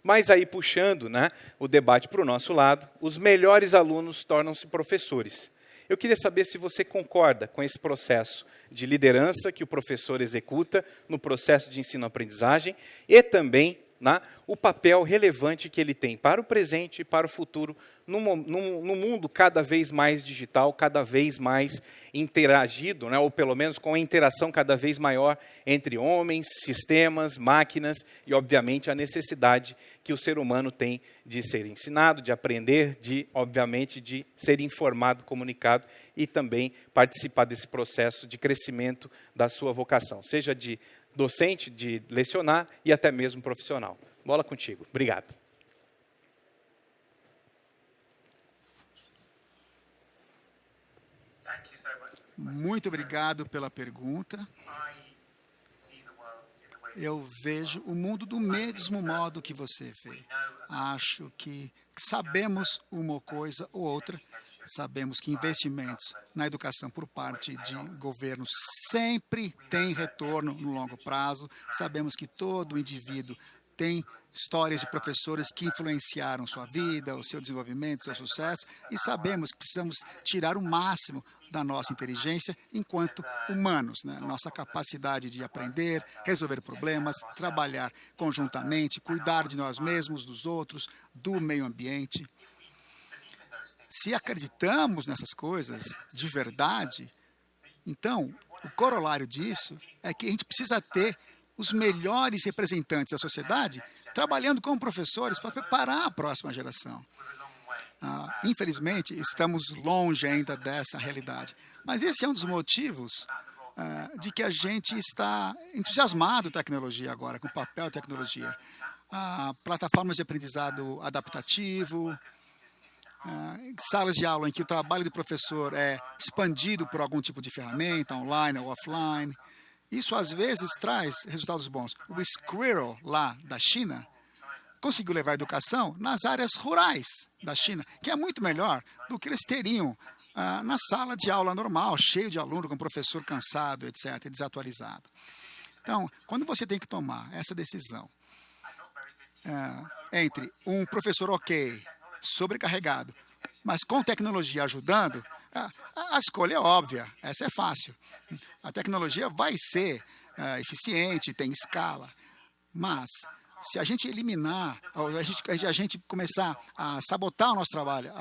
Mas aí, puxando o debate para o nosso lado, os melhores alunos tornam-se professores. Eu queria saber se você concorda com esse processo de liderança que o professor executa no processo de ensino-aprendizagem e também né, o papel relevante que ele tem para o presente e para o futuro, no mundo cada vez mais digital, cada vez mais interagido, né, ou pelo menos com a interação cada vez maior entre homens, sistemas, máquinas e, obviamente, a necessidade que o ser humano tem de ser ensinado, de aprender, obviamente, de ser informado, comunicado e também participar desse processo de crescimento da sua vocação, seja de docente, de lecionar e até mesmo profissional. Bola contigo. Obrigado. Muito obrigado pela pergunta. Eu vejo o mundo do mesmo modo que você vê. Acho que sabemos uma coisa ou outra. Sabemos que investimentos na educação por parte de governo sempre tem retorno no longo prazo. Sabemos que todo indivíduo tem histórias de professores que influenciaram sua vida, o seu desenvolvimento, o seu sucesso, e sabemos que precisamos tirar o máximo da nossa inteligência enquanto humanos, né? Nossa capacidade de aprender, resolver problemas, trabalhar conjuntamente, cuidar de nós mesmos, dos outros, do meio ambiente. Se acreditamos nessas coisas de verdade, então, o corolário disso é que a gente precisa ter os melhores representantes da sociedade trabalhando como professores para preparar a próxima geração. Infelizmente, estamos longe ainda dessa realidade. Mas esse é um dos motivos de que a gente está entusiasmado com a tecnologia agora, com o papel da tecnologia. Plataformas de aprendizado adaptativo, salas de aula em que o trabalho do professor é expandido por algum tipo de ferramenta, online ou offline. Isso, às vezes, traz resultados bons. O Squirrel, lá da China, conseguiu levar a educação nas áreas rurais da China, que é muito melhor do que eles teriam na sala de aula normal, cheio de aluno, com professor cansado, etc., desatualizado. Então, quando você tem que tomar essa decisão entre um professor ok, sobrecarregado, mas com tecnologia ajudando, a escolha é óbvia, essa é fácil. A tecnologia vai ser eficiente, tem escala, mas se a gente eliminar, a gente começar a sabotar o nosso trabalho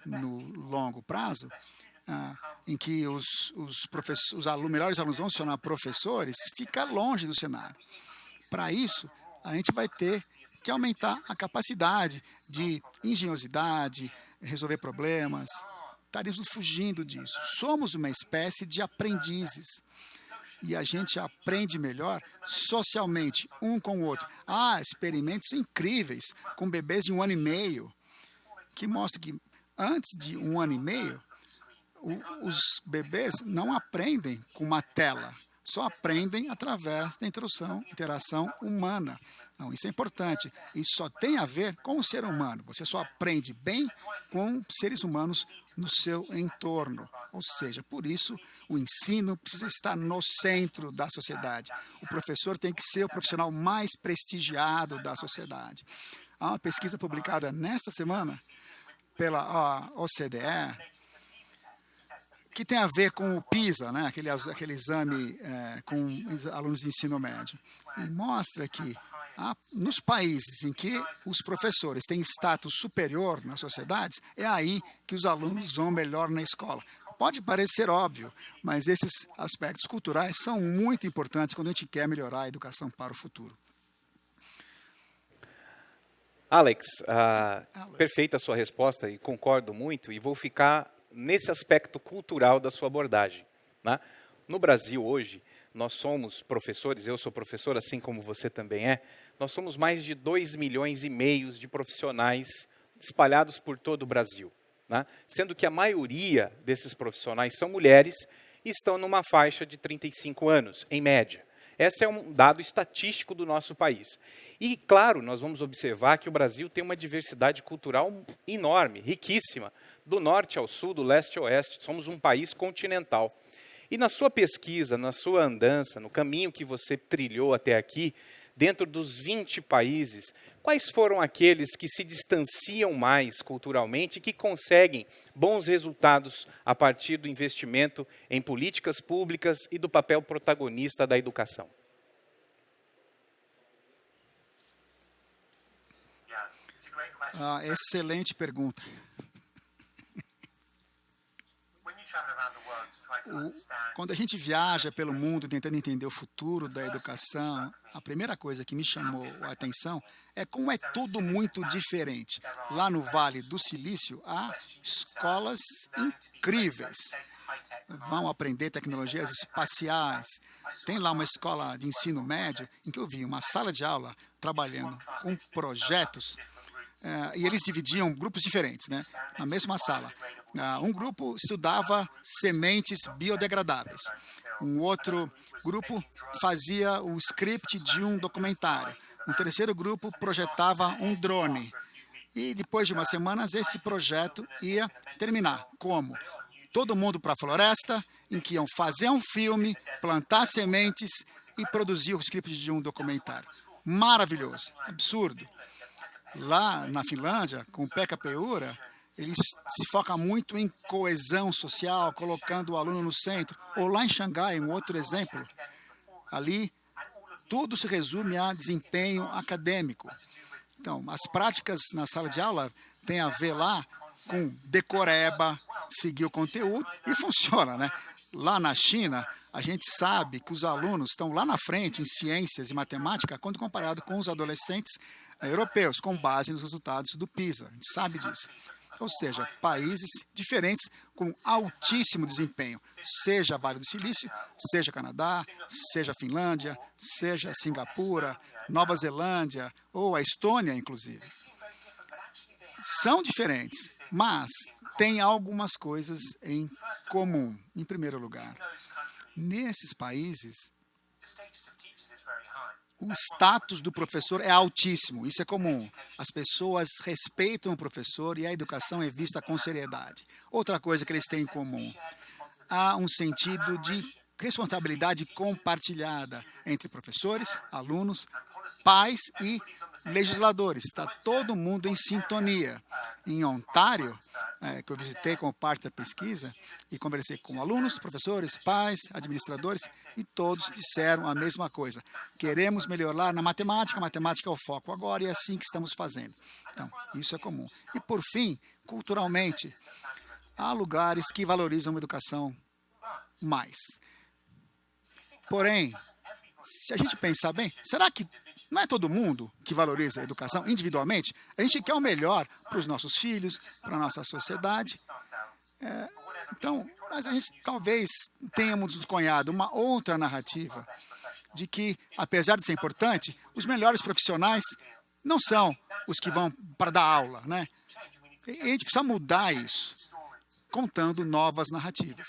no longo prazo, em que os melhores alunos vão se tornar professores, fica longe do cenário. Para isso, a gente vai ter que aumentar a capacidade de engenhosidade, resolver problemas. Estaríamos fugindo disso. Somos uma espécie de aprendizes. E a gente aprende melhor socialmente, um com o outro. Há experimentos incríveis com bebês de 1 ano e meio, que mostram que antes de 1 ano e meio, os bebês não aprendem com uma tela, só aprendem através da interação humana. Não, isso é importante. Isso só tem a ver com o ser humano. Você só aprende bem com seres humanos no seu entorno. Ou seja, por isso, o ensino precisa estar no centro da sociedade. O professor tem que ser o profissional mais prestigiado da sociedade. Há uma pesquisa publicada nesta semana pela OCDE, que tem a ver com o PISA, né? aquele exame com alunos de ensino médio. E mostra que nos países em que os professores têm status superior nas sociedades, é aí que os alunos vão melhor na escola. Pode parecer óbvio, mas esses aspectos culturais são muito importantes quando a gente quer melhorar a educação para o futuro. Alex, perfeita a sua resposta e concordo muito, e vou ficar nesse aspecto cultural da sua abordagem, né? No Brasil hoje, nós somos professores, eu sou professor, assim como você também é, nós somos mais de 2,5 milhões de profissionais espalhados por todo o Brasil, né? Sendo que a maioria desses profissionais são mulheres e estão numa faixa de 35 anos, em média. Esse é um dado estatístico do nosso país. E, claro, nós vamos observar que o Brasil tem uma diversidade cultural enorme, riquíssima, do norte ao sul, do leste ao oeste. Somos um país continental. E na sua pesquisa, na sua andança, no caminho que você trilhou até aqui, dentro dos 20 países, quais foram aqueles que se distanciam mais culturalmente e que conseguem bons resultados a partir do investimento em políticas públicas e do papel protagonista da educação? Excelente pergunta. Quando a gente viaja pelo mundo tentando entender o futuro da educação, a primeira coisa que me chamou a atenção é como é tudo muito diferente. Lá no Vale do Silício, há escolas incríveis. Vão aprender tecnologias espaciais. Tem lá uma escola de ensino médio em que eu vi uma sala de aula trabalhando com projetos e eles dividiam grupos diferentes, né, na mesma sala. Um grupo estudava sementes biodegradáveis. Um outro grupo fazia o script de um documentário. Um terceiro grupo projetava um drone. E depois de umas semanas, esse projeto ia terminar. Como? Todo mundo para a floresta, em que iam fazer um filme, plantar sementes e produzir o script de um documentário. Maravilhoso, absurdo. Lá na Finlândia, com o Pekka Peura, ele se foca muito em coesão social, colocando o aluno no centro. Ou lá em Xangai, um outro exemplo, ali tudo se resume a desempenho acadêmico. Então, as práticas na sala de aula têm a ver lá com decoreba, seguir o conteúdo e funciona, né? Lá na China, a gente sabe que os alunos estão lá na frente em ciências e matemática quando comparado com os adolescentes europeus, com base nos resultados do PISA. A gente sabe disso. Ou seja, países diferentes com altíssimo desempenho, seja Vale do Silício, seja Canadá, seja Finlândia, seja Singapura, Nova Zelândia ou a Estônia, inclusive. São diferentes, mas têm algumas coisas em comum. Em primeiro lugar, nesses países, o status do professor é altíssimo, isso é comum. As pessoas respeitam o professor e a educação é vista com seriedade. Outra coisa que eles têm em comum, há um sentido de responsabilidade compartilhada entre professores, alunos, pais e legisladores. Está todo mundo em sintonia. Em Ontário, que eu visitei como parte da pesquisa, e conversei com alunos, professores, pais, administradores, e todos disseram a mesma coisa. Queremos melhorar na matemática, a matemática é o foco agora, e é assim que estamos fazendo. Então, isso é comum. E, por fim, culturalmente, há lugares que valorizam a educação mais. Porém, se a gente pensar bem, será que não é todo mundo que valoriza a educação individualmente? A gente quer o melhor para os nossos filhos, para a nossa sociedade. Então, mas a gente talvez tenhamos descunhado uma outra narrativa de que, apesar de ser importante, os melhores profissionais não são os que vão para dar aula, né? E a gente precisa mudar isso, contando novas narrativas.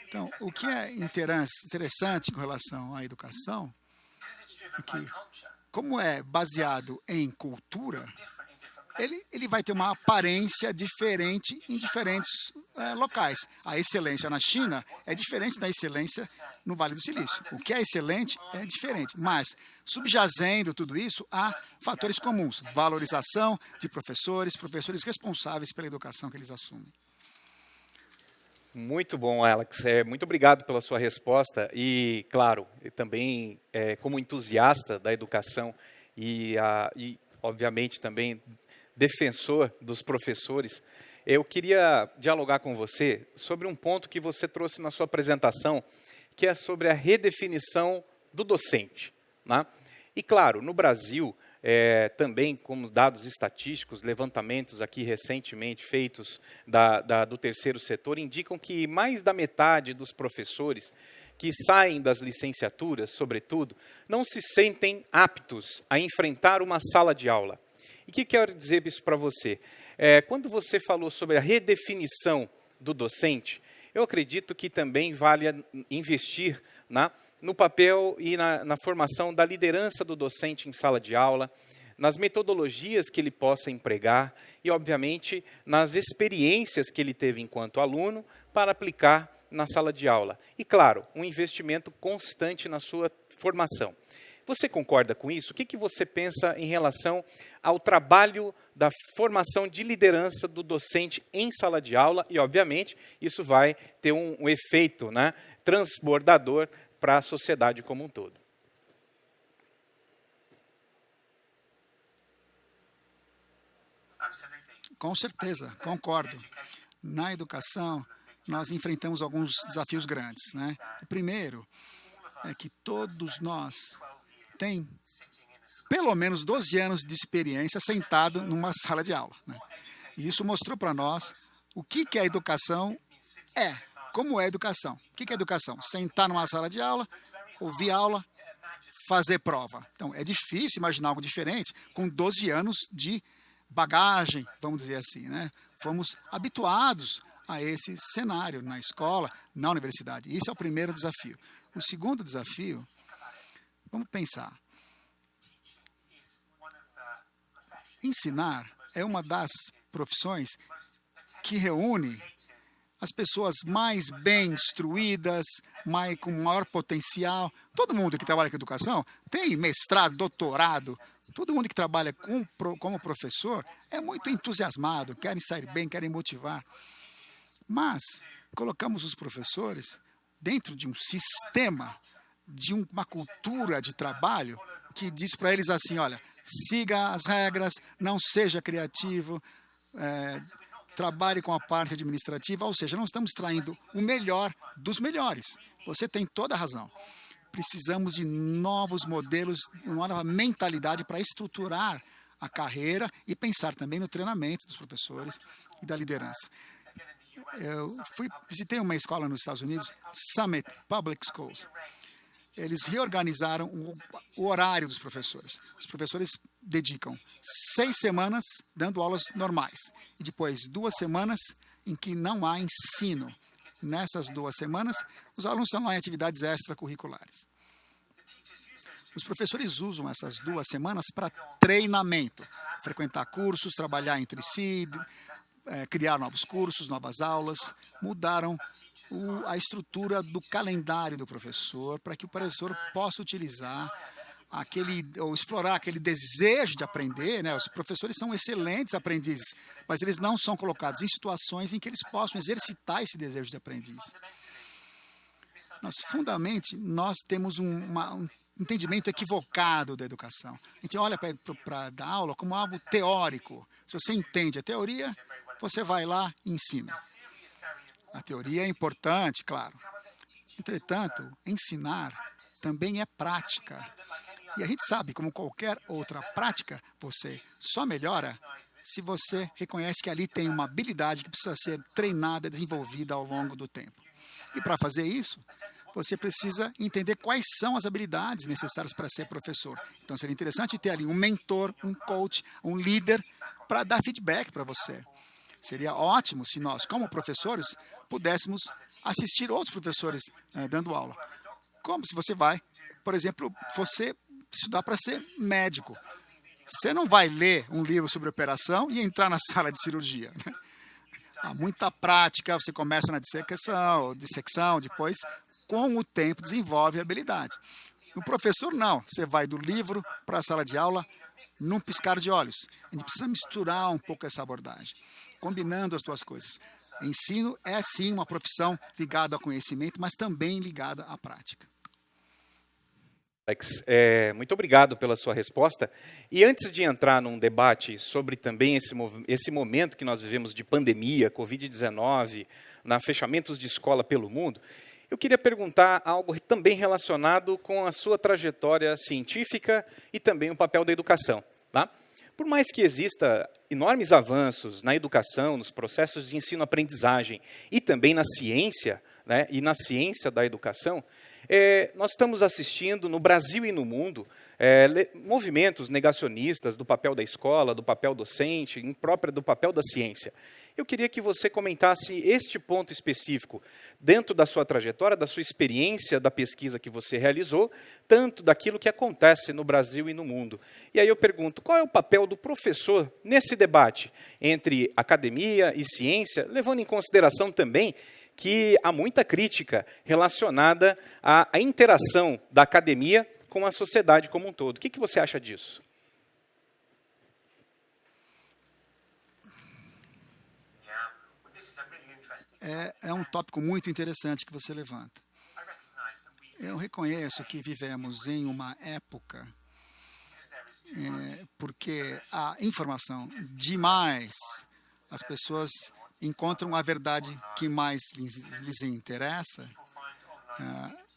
Então, o que é interessante com relação à educação é que, como é baseado em cultura, ele vai ter uma aparência diferente em diferentes locais. A excelência na China é diferente da excelência no Vale do Silício. O que é excelente é diferente, mas subjazendo tudo isso, há fatores comuns. Valorização de professores responsáveis pela educação que eles assumem. Muito bom, Alex. Muito obrigado pela sua resposta. E, claro, também como entusiasta da educação e obviamente, também defensor dos professores, eu queria dialogar com você sobre um ponto que você trouxe na sua apresentação, que é sobre a redefinição do docente, né? E, claro, no Brasil, também como dados estatísticos, levantamentos aqui recentemente feitos do terceiro setor, indicam que mais da metade dos professores que saem das licenciaturas, sobretudo, não se sentem aptos a enfrentar uma sala de aula. E o que quero dizer isso para você? Quando você falou sobre a redefinição do docente, eu acredito que também vale investir no papel e na formação da liderança do docente em sala de aula, nas metodologias que ele possa empregar e, obviamente, nas experiências que ele teve enquanto aluno para aplicar na sala de aula. E, claro, um investimento constante na sua formação. Você concorda com isso? O que você pensa em relação ao trabalho da formação de liderança do docente em sala de aula? E, obviamente, isso vai ter um efeito, né, transbordador para a sociedade como um todo. Com certeza, concordo. Na educação, nós enfrentamos alguns desafios grandes, né? O primeiro é que todos nós temos pelo menos 12 anos de experiência sentado numa sala de aula, né? E isso mostrou para nós o que a educação é, como é a educação. O que é educação? Sentar numa sala de aula, ouvir aula, fazer prova. Então, é difícil imaginar algo diferente com 12 anos de bagagem, vamos dizer assim, né? Fomos habituados a esse cenário na escola, na universidade. Isso é o primeiro desafio. O segundo desafio, vamos pensar. Ensinar é uma das profissões que reúne as pessoas mais bem instruídas, com maior potencial. Todo mundo que trabalha com educação tem mestrado, doutorado. Todo mundo que trabalha como professor é muito entusiasmado, querem sair bem, querem motivar. Mas colocamos os professores dentro de um sistema, de uma cultura de trabalho que diz para eles assim, olha, siga as regras, não seja criativo, trabalhe com a parte administrativa, ou seja, não estamos traindo o melhor dos melhores. Você tem toda a razão. Precisamos de novos modelos, uma nova mentalidade para estruturar a carreira e pensar também no treinamento dos professores e da liderança. Eu visitei uma escola nos Estados Unidos, Summit Public Schools. Eles reorganizaram o horário dos professores. Os professores dedicam 6 semanas dando aulas normais e depois 2 semanas em que não há ensino. Nessas 2 semanas, os alunos estão lá em atividades extracurriculares. Os professores usam essas 2 semanas para treinamento, frequentar cursos, trabalhar entre si, criar novos cursos, novas aulas, mudaram a estrutura do calendário do professor para que o professor possa utilizar ou explorar aquele desejo de aprender, né? Os professores são excelentes aprendizes, mas eles não são colocados em situações em que eles possam exercitar esse desejo de aprendiz. Fundamentalmente, nós temos um entendimento equivocado da educação. A gente olha para dar aula como algo teórico. Se você entende a teoria, você vai lá e ensina. A teoria é importante, claro. Entretanto, ensinar também é prática. E a gente sabe, como qualquer outra prática, você só melhora se você reconhece que ali tem uma habilidade que precisa ser treinada, desenvolvida ao longo do tempo. E para fazer isso, você precisa entender quais são as habilidades necessárias para ser professor. Então, seria interessante ter ali um mentor, um coach, um líder para dar feedback para você. Seria ótimo se nós, como professores, pudéssemos assistir outros professores dando aula. Como se você vai, por exemplo, você estudar para ser médico. Você não vai ler um livro sobre operação e entrar na sala de cirurgia, né? Há muita prática, você começa na dissecção, depois, com o tempo, desenvolve habilidades. O professor, não. Você vai do livro para a sala de aula num piscar de olhos. A gente precisa misturar um pouco essa abordagem, combinando as duas coisas. Ensino é, sim, uma profissão ligada ao conhecimento, mas também ligada à prática. Alex, muito obrigado pela sua resposta. E antes de entrar num debate sobre também esse momento que nós vivemos de pandemia, Covid-19, fechamentos de escola pelo mundo, eu queria perguntar algo também relacionado com a sua trajetória científica e também o papel da educação, tá? Por mais que exista enormes avanços na educação, nos processos de ensino-aprendizagem e também na ciência, né, e na ciência da educação, nós estamos assistindo no Brasil e no mundo movimentos negacionistas do papel da escola, do papel docente, do papel da ciência. Eu queria que você comentasse este ponto específico, dentro da sua trajetória, da sua experiência, da pesquisa que você realizou, tanto daquilo que acontece no Brasil e no mundo. E aí eu pergunto, qual é o papel do professor nesse debate entre academia e ciência, levando em consideração também que há muita crítica relacionada à interação da academia com a sociedade como um todo. O que você acha disso? É um tópico muito interessante que você levanta. Eu reconheço que vivemos em uma época porque há informação demais as pessoas encontram a verdade que mais lhes interessa.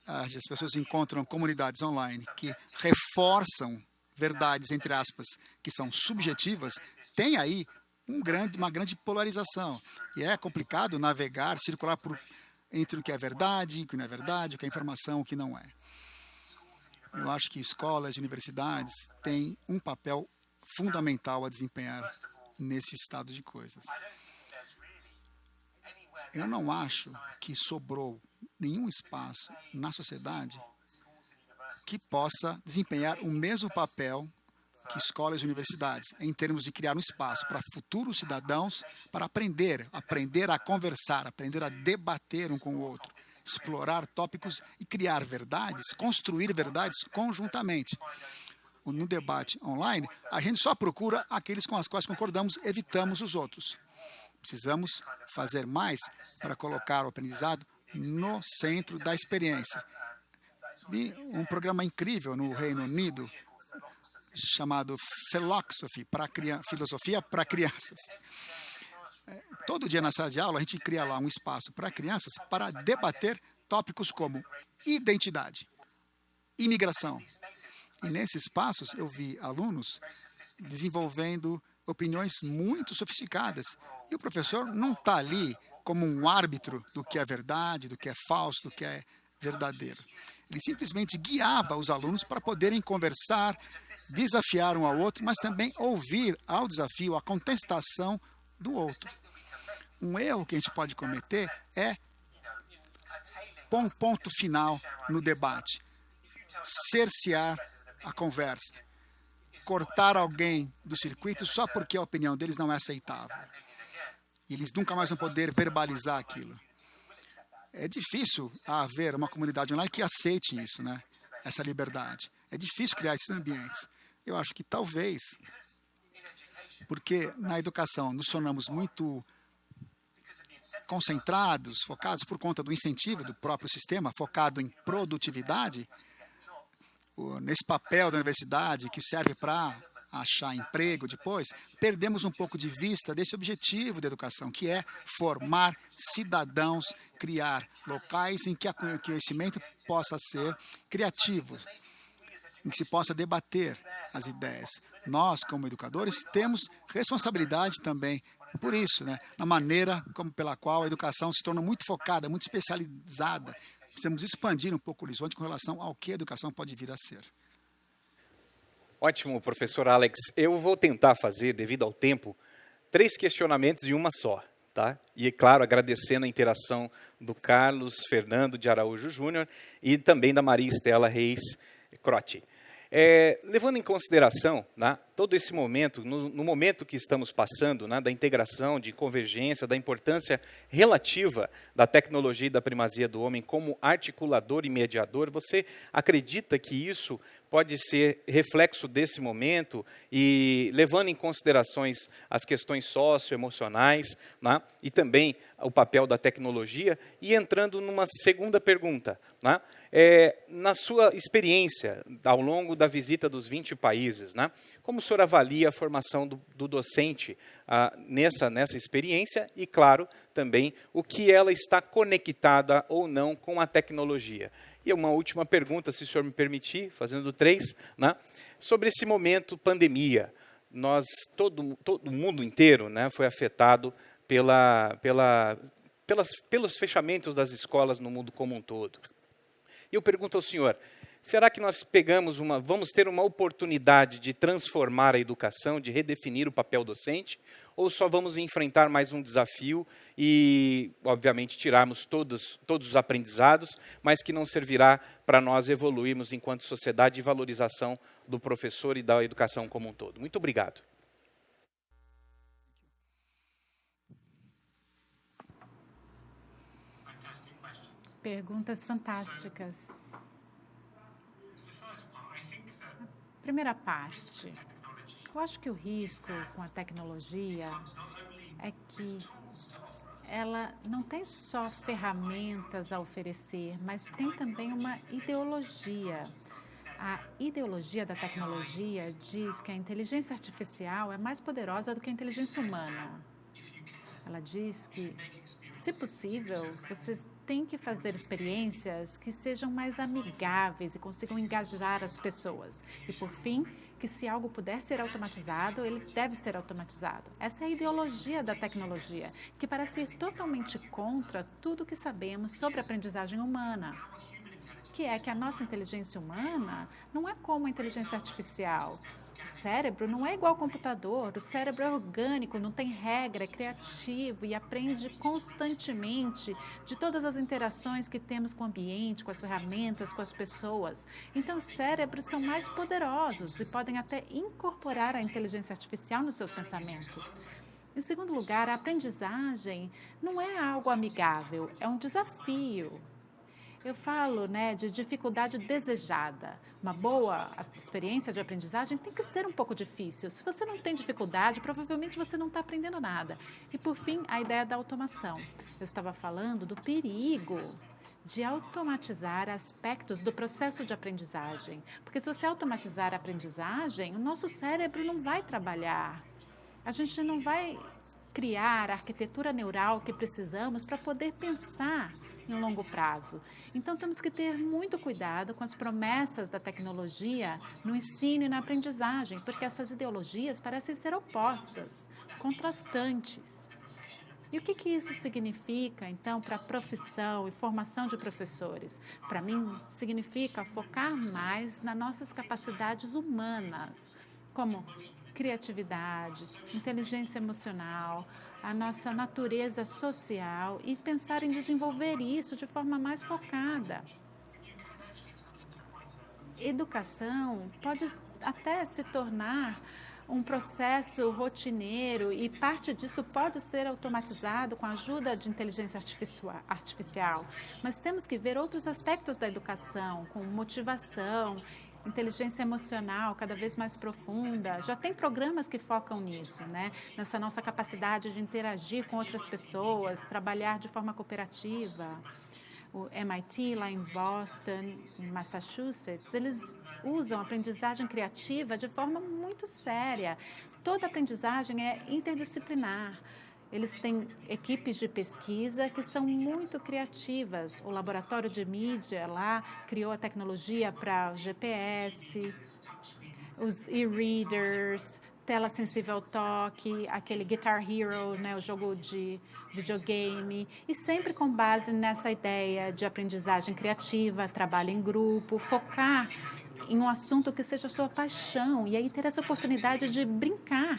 As pessoas encontram comunidades online que reforçam verdades, entre aspas, que são subjetivas. Tem aí uma grande polarização. E é complicado navegar, circular entre o que é verdade, o que não é verdade, o que é informação, o que não é. Eu acho que escolas e universidades têm um papel fundamental a desempenhar nesse estado de coisas. Eu não acho que sobrou nenhum espaço na sociedade que possa desempenhar o mesmo papel que escolas e universidades, em termos de criar um espaço para futuros cidadãos para aprender a conversar, aprender a debater um com o outro, explorar tópicos e criar verdades, construir verdades conjuntamente. No debate online, a gente só procura aqueles com os quais concordamos, evitamos os outros. Precisamos fazer mais para colocar o aprendizado no centro da experiência. Vi um programa incrível no Reino Unido chamado Philosophy, filosofia para crianças. Todo dia na sala de aula a gente cria lá um espaço para crianças para debater tópicos como identidade, imigração. E nesses espaços eu vi alunos desenvolvendo opiniões muito sofisticadas. E o professor não está ali como um árbitro do que é verdade, do que é falso, do que é verdadeiro. Ele simplesmente guiava os alunos para poderem conversar, desafiar um ao outro, mas também ouvir ao desafio, a contestação do outro. Um erro que a gente pode cometer é pôr um ponto final no debate, cercear a conversa, cortar alguém do circuito só porque a opinião deles não é aceitável. E eles nunca mais vão poder verbalizar aquilo. É difícil haver uma comunidade online que aceite isso, né? Essa liberdade. É difícil criar esses ambientes. Eu acho que talvez, porque na educação nos tornamos muito concentrados, focados por conta do incentivo do próprio sistema, focado em produtividade, nesse papel da universidade que serve para achar emprego depois, perdemos um pouco de vista desse objetivo da educação, que é formar cidadãos, criar locais em que o conhecimento possa ser criativo, em que se possa debater as ideias. Nós, como educadores, temos responsabilidade também por isso, né? Na maneira pela qual a educação se torna muito focada, muito especializada. Precisamos expandir um pouco o horizonte com relação ao que a educação pode vir a ser. Ótimo, professor Alex. Eu vou tentar fazer, devido ao tempo, 3 questionamentos em uma só, tá? E, é claro, agradecendo a interação do Carlos Fernando de Araújo Júnior e também da Maria Estela Reis Crotti. Levando em consideração, né, todo esse momento, no momento que estamos passando, né, da integração, de convergência, da importância relativa da tecnologia e da primazia do homem como articulador e mediador, você acredita que isso pode ser reflexo desse momento e levando em considerações as questões socioemocionais, né, e também o papel da tecnologia? E entrando numa segunda pergunta, né, na sua experiência ao longo da visita dos 20 países, né, como o senhor avalia a formação do docente nessa experiência e, claro, também o que ela está conectada ou não com a tecnologia? E uma última pergunta, se o senhor me permitir, fazendo 3, né, sobre esse momento pandemia. Todo o mundo inteiro, né, foi afetado pelos fechamentos das escolas no mundo como um todo. E eu pergunto ao senhor, será que nós vamos ter uma oportunidade de transformar a educação, de redefinir o papel docente, ou só vamos enfrentar mais um desafio e, obviamente, tirarmos todos os aprendizados, mas que não servirá para nós evoluirmos enquanto sociedade e valorização do professor e da educação como um todo? Muito obrigado. Perguntas fantásticas. Primeira parte, eu acho que o risco com a tecnologia é que ela não tem só ferramentas a oferecer, mas tem também uma ideologia. A ideologia da tecnologia diz que a inteligência artificial é mais poderosa do que a inteligência humana. Ela diz que, se possível, vocês têm que fazer experiências que sejam mais amigáveis e consigam engajar as pessoas. E, por fim, que se algo puder ser automatizado, ele deve ser automatizado. Essa é a ideologia da tecnologia, que parece ir totalmente contra tudo o que sabemos sobre a aprendizagem humana, que é que a nossa inteligência humana não é como a inteligência artificial. O cérebro não é igual ao computador, o cérebro é orgânico, não tem regra, é criativo e aprende constantemente de todas as interações que temos com o ambiente, com as ferramentas, com as pessoas. Então, os cérebros são mais poderosos e podem até incorporar a inteligência artificial nos seus pensamentos. Em segundo lugar, a aprendizagem não é algo amigável, é um desafio. Eu falo, de dificuldade desejada. Uma boa experiência de aprendizagem tem que ser um pouco difícil. Se você não tem dificuldade, provavelmente você não está aprendendo nada. E, por fim, a ideia da automação. Eu estava falando do perigo de automatizar aspectos do processo de aprendizagem. Porque se você automatizar a aprendizagem, o nosso cérebro não vai trabalhar. A gente não vai criar a arquitetura neural que precisamos para poder pensar em longo prazo. Então, temos que ter muito cuidado com as promessas da tecnologia no ensino e na aprendizagem, porque essas ideologias parecem ser opostas, contrastantes. E o que isso significa, então, para a profissão e formação de professores? Para mim, significa focar mais nas nossas capacidades humanas, como criatividade, inteligência emocional, a nossa natureza social e pensar em desenvolver isso de forma mais focada. Educação pode até se tornar um processo rotineiro e parte disso pode ser automatizado com a ajuda de inteligência artificial. Mas temos que ver outros aspectos da educação, como motivação, inteligência emocional cada vez mais profunda. Já tem programas que focam nisso, nessa nossa capacidade de interagir com outras pessoas, trabalhar de forma cooperativa. O MIT, lá em Boston, em Massachusetts, eles usam aprendizagem criativa de forma muito séria. Toda aprendizagem é interdisciplinar. Eles têm equipes de pesquisa que são muito criativas. O laboratório de mídia lá criou a tecnologia para o GPS, os e-readers, tela sensível ao toque, aquele Guitar Hero, o jogo de videogame, e sempre com base nessa ideia de aprendizagem criativa, trabalho em grupo, focar em um assunto que seja a sua paixão e aí ter essa oportunidade de brincar.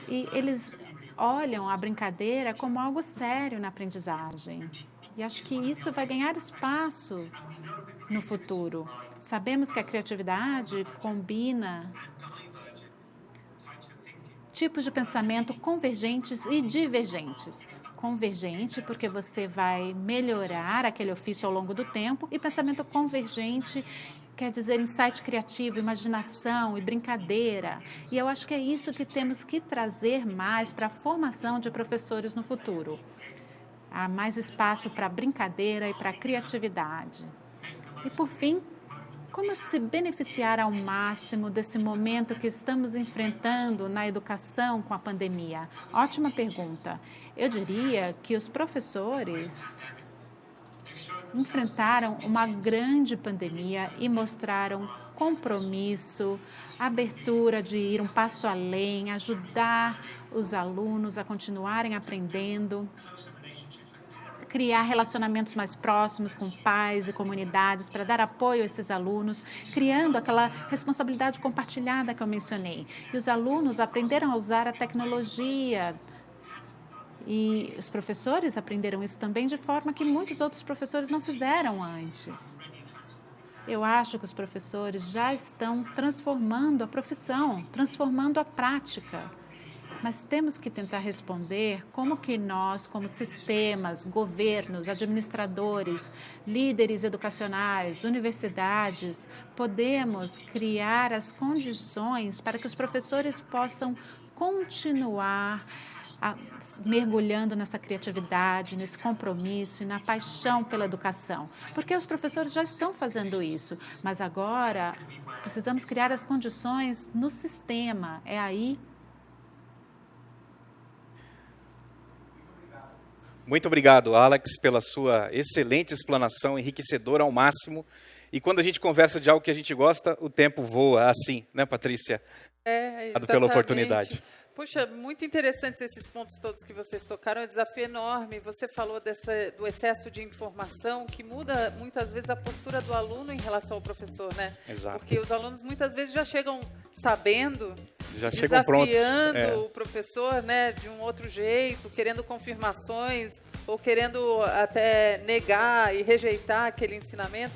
E eles olham a brincadeira como algo sério na aprendizagem. E acho que isso vai ganhar espaço no futuro. Sabemos que a criatividade combina tipos de pensamento convergentes e divergentes. Convergente, porque você vai melhorar aquele ofício ao longo do tempo, e pensamento convergente quer dizer insight criativo, imaginação e brincadeira. E eu acho que é isso que temos que trazer mais para a formação de professores no futuro. Há mais espaço para brincadeira e para criatividade. E, por fim, como se beneficiar ao máximo desse momento que estamos enfrentando na educação com a pandemia? Ótima pergunta. Eu diria que os professores enfrentaram uma grande pandemia e mostraram compromisso, abertura de ir um passo além, ajudar os alunos a continuarem aprendendo, criar relacionamentos mais próximos com pais e comunidades para dar apoio a esses alunos, criando aquela responsabilidade compartilhada que eu mencionei. E os alunos aprenderam a usar a tecnologia. E os professores aprenderam isso também de forma que muitos outros professores não fizeram antes. Eu acho que os professores já estão transformando a profissão, transformando a prática. Mas temos que tentar responder como que nós, como sistemas, governos, administradores, líderes educacionais, universidades, podemos criar as condições para que os professores possam continuar mergulhando nessa criatividade, nesse compromisso e na paixão pela educação. Porque os professores já estão fazendo isso, mas agora precisamos criar as condições no sistema. É aí Muito obrigado, Alex, pela sua excelente explanação, enriquecedora ao máximo. E quando a gente conversa de algo que a gente gosta, o tempo voa assim, né, Patrícia? Obrigado pela oportunidade. Puxa, muito interessantes esses pontos todos que vocês tocaram, é um desafio enorme. Você falou do excesso de informação, que muda muitas vezes a postura do aluno em relação ao professor, né? Exato. Porque os alunos muitas vezes já chegam sabendo, já chegam prontos, desafiando o professor, né, de um outro jeito, querendo confirmações, ou querendo até negar e rejeitar aquele ensinamento.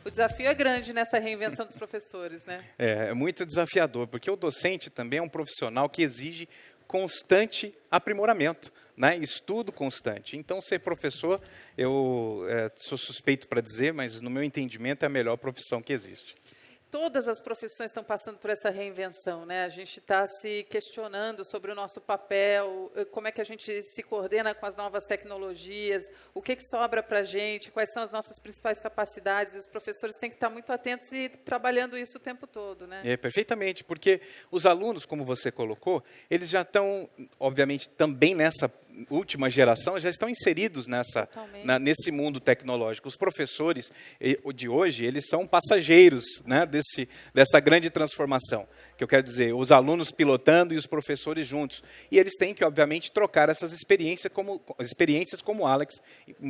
O desafio é grande nessa reinvenção dos professores, né? É muito desafiador, porque o docente também é um profissional que exige constante aprimoramento, né? Estudo constante. Então, ser professor, eu sou suspeito para dizer, mas no meu entendimento é a melhor profissão que existe. Todas as profissões estão passando por essa reinvenção, né? A gente está se questionando sobre o nosso papel, como é que a gente se coordena com as novas tecnologias, o que sobra para a gente, quais são as nossas principais capacidades, e os professores têm que estar muito atentos e trabalhando isso o tempo todo, né? Perfeitamente, porque os alunos, como você colocou, eles já estão, obviamente, também nessa última geração, já estão inseridos nesse mundo tecnológico. Os professores de hoje, eles são passageiros, né, dessa grande transformação. Que eu quero dizer, os alunos pilotando e os professores juntos. E eles têm que, obviamente, trocar essas experiências como o Alex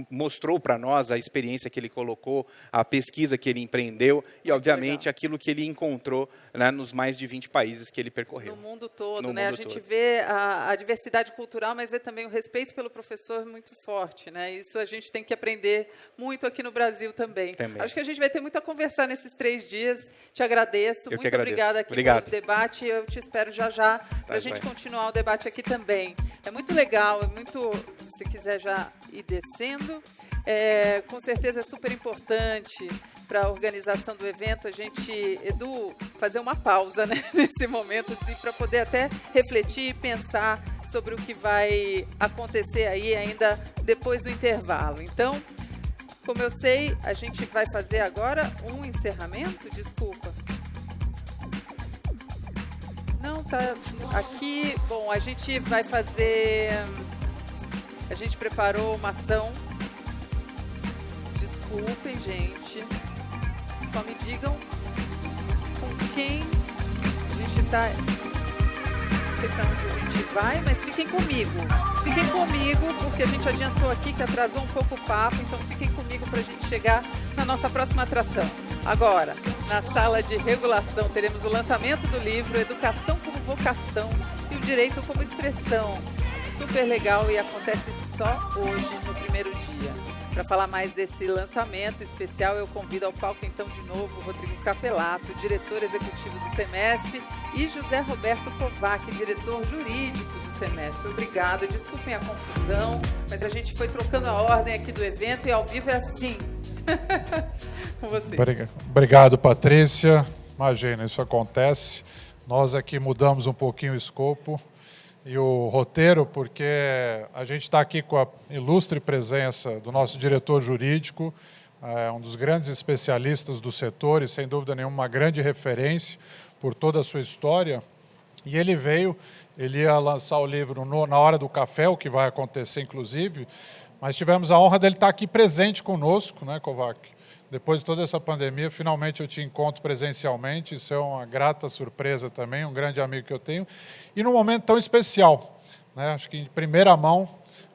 mostrou para nós, a experiência que ele colocou, a pesquisa que ele empreendeu e, obviamente, aquilo que ele encontrou, né, nos mais de 20 países que ele percorreu. No mundo todo, né? A gente vê a diversidade cultural, mas vê também o respeito pelo professor muito forte, né? Isso a gente tem que aprender muito aqui no Brasil também. Acho que a gente vai ter muito a conversar nesses 3 dias. Te agradeço. Muito obrigada aqui pelo debate. Eu te espero já para a gente continuar o debate aqui também. É muito legal, se quiser já ir descendo, com certeza é super importante para a organização do evento a gente, Edu, fazer uma pausa, né, nesse momento, para poder até refletir e pensar sobre o que vai acontecer aí ainda depois do intervalo. Então, como eu sei, a gente vai fazer agora um encerramento, desculpa. Não, tá aqui. Bom, a gente vai fazer... A gente preparou uma ação. Desculpem, gente. Só me digam com quem a gente está... Não sei para onde a gente vai, mas fiquem comigo. Fiquem comigo, porque a gente adiantou aqui que atrasou um pouco o papo, então fiquem comigo para a gente chegar na nossa próxima atração. Agora, na sala de regulação, teremos o lançamento do livro Educação como Vocação e o Direito como Expressão. Super legal e acontece só hoje, no primeiro dia. Para falar mais desse lançamento especial, eu convido ao palco, então, de novo, o Rodrigo Capelato, diretor executivo do Semesp, e José Roberto Kovac, diretor jurídico do Semesp. Obrigada, desculpem a confusão, mas a gente foi trocando a ordem aqui do evento e ao vivo é assim. Com você. Obrigado, Patrícia. Imagina, isso acontece. Nós aqui mudamos um pouquinho o escopo e o roteiro, porque a gente está aqui com a ilustre presença do nosso diretor jurídico, um dos grandes especialistas do setor e, sem dúvida nenhuma, uma grande referência por toda a sua história. E ele ia lançar o livro na hora do café, o que vai acontecer, inclusive, mas tivemos a honra dele estar aqui presente conosco, né, Kovac? Depois de toda essa pandemia, finalmente eu te encontro presencialmente, isso é uma grata surpresa também, um grande amigo que eu tenho, e num momento tão especial, né? Acho que em primeira mão,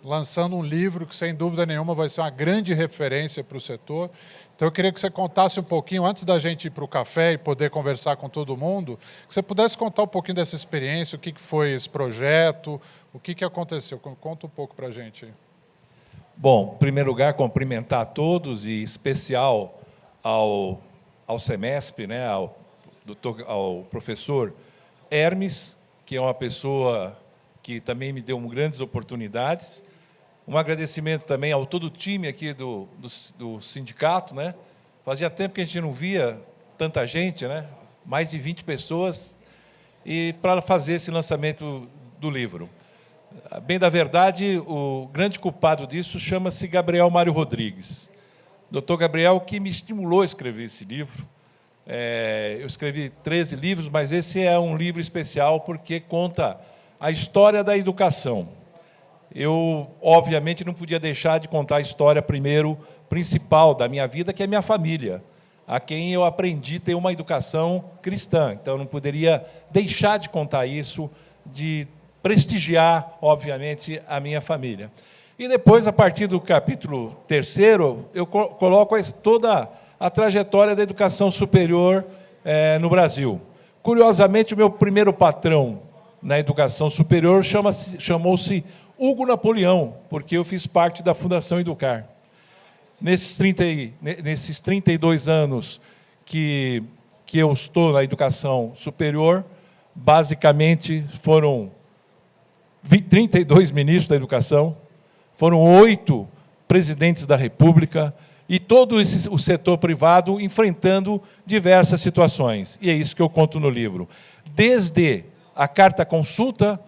lançando um livro que, sem dúvida nenhuma, vai ser uma grande referência para o setor. Então, eu queria que você contasse um pouquinho, antes da gente ir para o café e poder conversar com todo mundo, que você pudesse contar um pouquinho dessa experiência, o que foi esse projeto, o que aconteceu. Conta um pouco para a gente aí. Bom, em primeiro lugar, cumprimentar a todos, e em especial ao Semesp, né, ao professor Hermes, que é uma pessoa que também me deu grandes oportunidades. Um agradecimento também ao todo o time aqui do sindicato, né? Fazia tempo que a gente não via tanta gente, né? Mais de 20 pessoas, e para fazer esse lançamento do livro. Bem da verdade, o grande culpado disso chama-se Gabriel Mário Rodrigues. Dr. Gabriel, que me estimulou a escrever esse livro. Eu escrevi 13 livros, mas esse é um livro especial porque conta a história da educação. eu, obviamente, não podia deixar de contar a história principal da minha vida, que é a minha família, a quem eu aprendi a ter uma educação cristã. Então, eu não poderia deixar de contar isso, de prestigiar, obviamente, a minha família. E depois, a partir do capítulo 3º, eu coloco toda a trajetória da educação superior no Brasil. Curiosamente, o meu primeiro patrão na educação superior chamou-se Hugo Napoleão, porque eu fiz parte da Fundação Educar. Nesses 32 anos que eu estou na educação superior, basicamente foram 32 ministros da educação, foram 8 presidentes da República e todo o setor privado enfrentando diversas situações. E é isso que eu conto no livro. Desde a carta-consulta,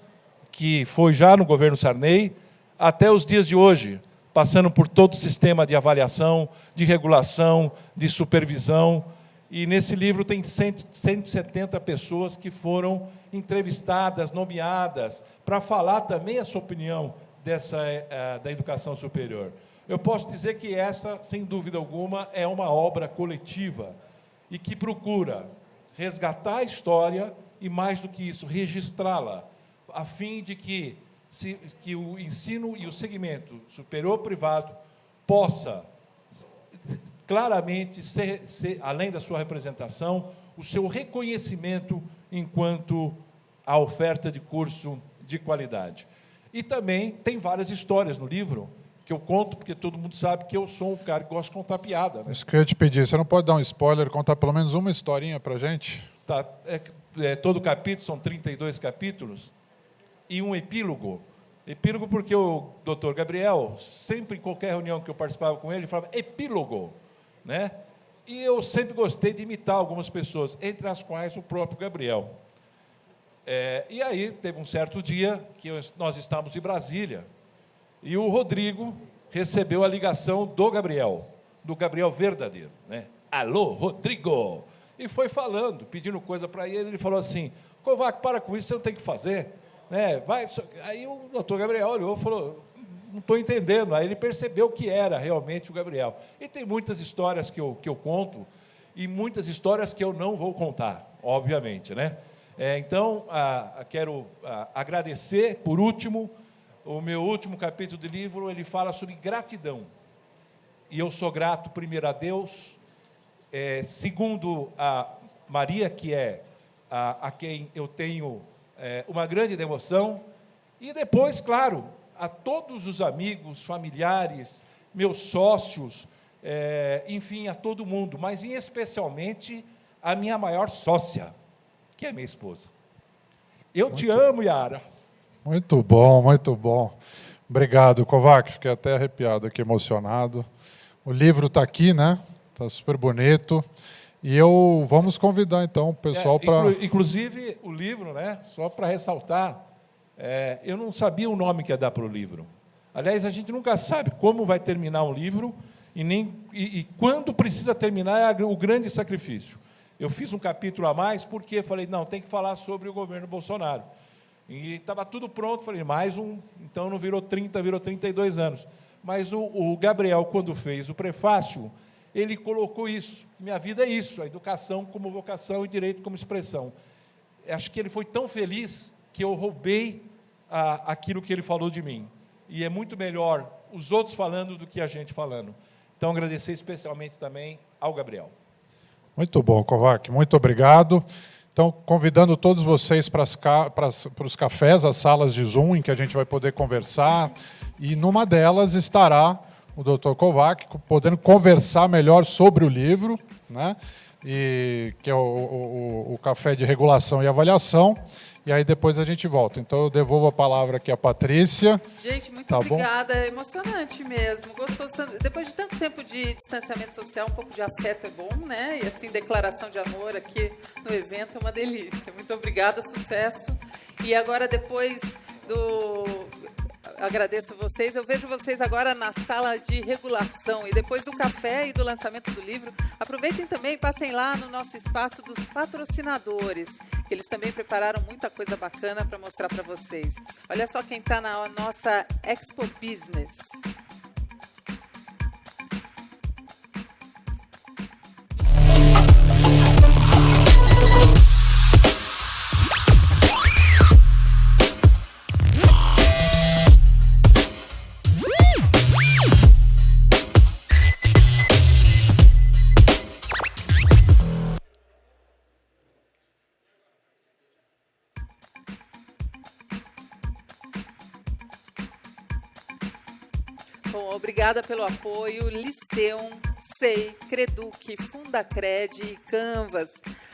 que foi já no governo Sarney, até os dias de hoje, passando por todo o sistema de avaliação, de regulação, de supervisão. E nesse livro tem 170 pessoas que foram entrevistadas, nomeadas, para falar também a sua opinião da educação superior. Eu posso dizer que essa, sem dúvida alguma, é uma obra coletiva e que procura resgatar a história e, mais do que isso, registrá-la, a fim de que o ensino e o segmento superior privado possa claramente ser, além da sua representação, o seu reconhecimento enquanto a oferta de curso de qualidade. E também tem várias histórias no livro que eu conto, porque todo mundo sabe que eu sou um cara que gosta de contar piada, né? Isso que eu ia te pedir, você não pode dar um spoiler, contar pelo menos uma historinha para a gente? Tá, todo capítulo, são 32 capítulos, e um epílogo. Epílogo porque o doutor Gabriel, sempre em qualquer reunião que eu participava com ele, falava epílogo, né? E eu sempre gostei de imitar algumas pessoas, entre as quais o próprio Gabriel. E aí, teve um certo dia que nós estávamos em Brasília, e o Rodrigo recebeu a ligação do Gabriel verdadeiro, né? Alô, Rodrigo! E foi falando, pedindo coisa para ele, ele falou assim, Kovac, para com isso, você não tem que fazer, né? Aí o doutor Gabriel olhou e falou, não estou entendendo. Aí ele percebeu que era realmente o Gabriel. E tem muitas histórias que eu conto, e muitas histórias que eu não vou contar, obviamente, né? Então, quero agradecer, por último, o meu último capítulo do livro, ele fala sobre gratidão. E eu sou grato, primeiro, a Deus, segundo, a Maria, que é a quem eu tenho uma grande devoção, e depois, claro, a todos os amigos, familiares, meus sócios, enfim, a todo mundo, mas, especialmente, a minha maior sócia, que é minha esposa. Eu te amo, Yara. Muito bom, muito bom. Obrigado, Kovac. Fiquei até arrepiado aqui, emocionado. O livro está aqui, né? Está super bonito. E vamos convidar, então, o pessoal para... Inclusive, o livro, né? Só para ressaltar, eu não sabia o nome que ia dar para o livro. Aliás, a gente nunca sabe como vai terminar um livro e quando precisa terminar é o grande sacrifício. Eu fiz um capítulo a mais porque falei, não, tem que falar sobre o governo Bolsonaro. E estava tudo pronto, falei, mais um, então não virou 30, virou 32 anos. Mas o Gabriel, quando fez o prefácio, ele colocou isso, minha vida é isso, a educação como vocação e direito como expressão. Acho que ele foi tão feliz que eu roubei aquilo que ele falou de mim. E é muito melhor os outros falando do que a gente falando. Então, agradecer especialmente também ao Gabriel. Muito bom, Kovac, muito obrigado. Então, convidando todos vocês para os cafés, as salas de Zoom, em que a gente vai poder conversar, e numa delas estará o Dr. Kovac, podendo conversar melhor sobre o livro, né? E que é o café de regulação e avaliação, e aí depois a gente volta. Então, eu devolvo a palavra aqui à Patrícia. Gente, muito obrigada. É emocionante mesmo. Gostoso. Depois de tanto tempo de distanciamento social, um pouco de afeto é bom, né? E assim, declaração de amor aqui no evento é uma delícia. Muito obrigada, sucesso. E agora, depois agradeço vocês. Eu vejo vocês agora na sala de regulação. E depois do café e do lançamento do livro, aproveitem também e passem lá no nosso espaço dos patrocinadores, que eles também prepararam muita coisa bacana para mostrar para vocês. Olha só quem está na nossa Expo Business. Bom, obrigada pelo apoio, Liceum, SEI, Creduc, Fundacred e Canvas.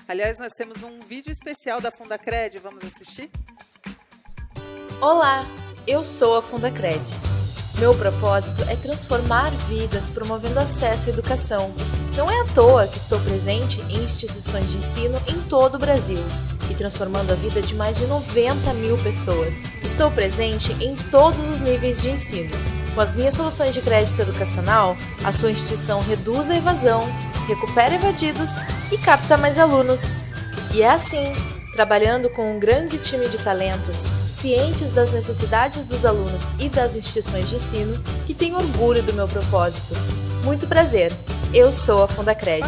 Aliás, nós temos um vídeo especial da Fundacred, vamos assistir? Olá, eu sou a Fundacred. Meu propósito é transformar vidas promovendo acesso à educação. Não é à toa que estou presente em instituições de ensino em todo o Brasil e transformando a vida de mais de 90 mil pessoas. Estou presente em todos os níveis de ensino. Com as minhas soluções de crédito educacional, a sua instituição reduz a evasão, recupera evadidos e capta mais alunos. E é assim, trabalhando com um grande time de talentos, cientes das necessidades dos alunos e das instituições de ensino, que tenho orgulho do meu propósito. Muito prazer, eu sou a Fundacred.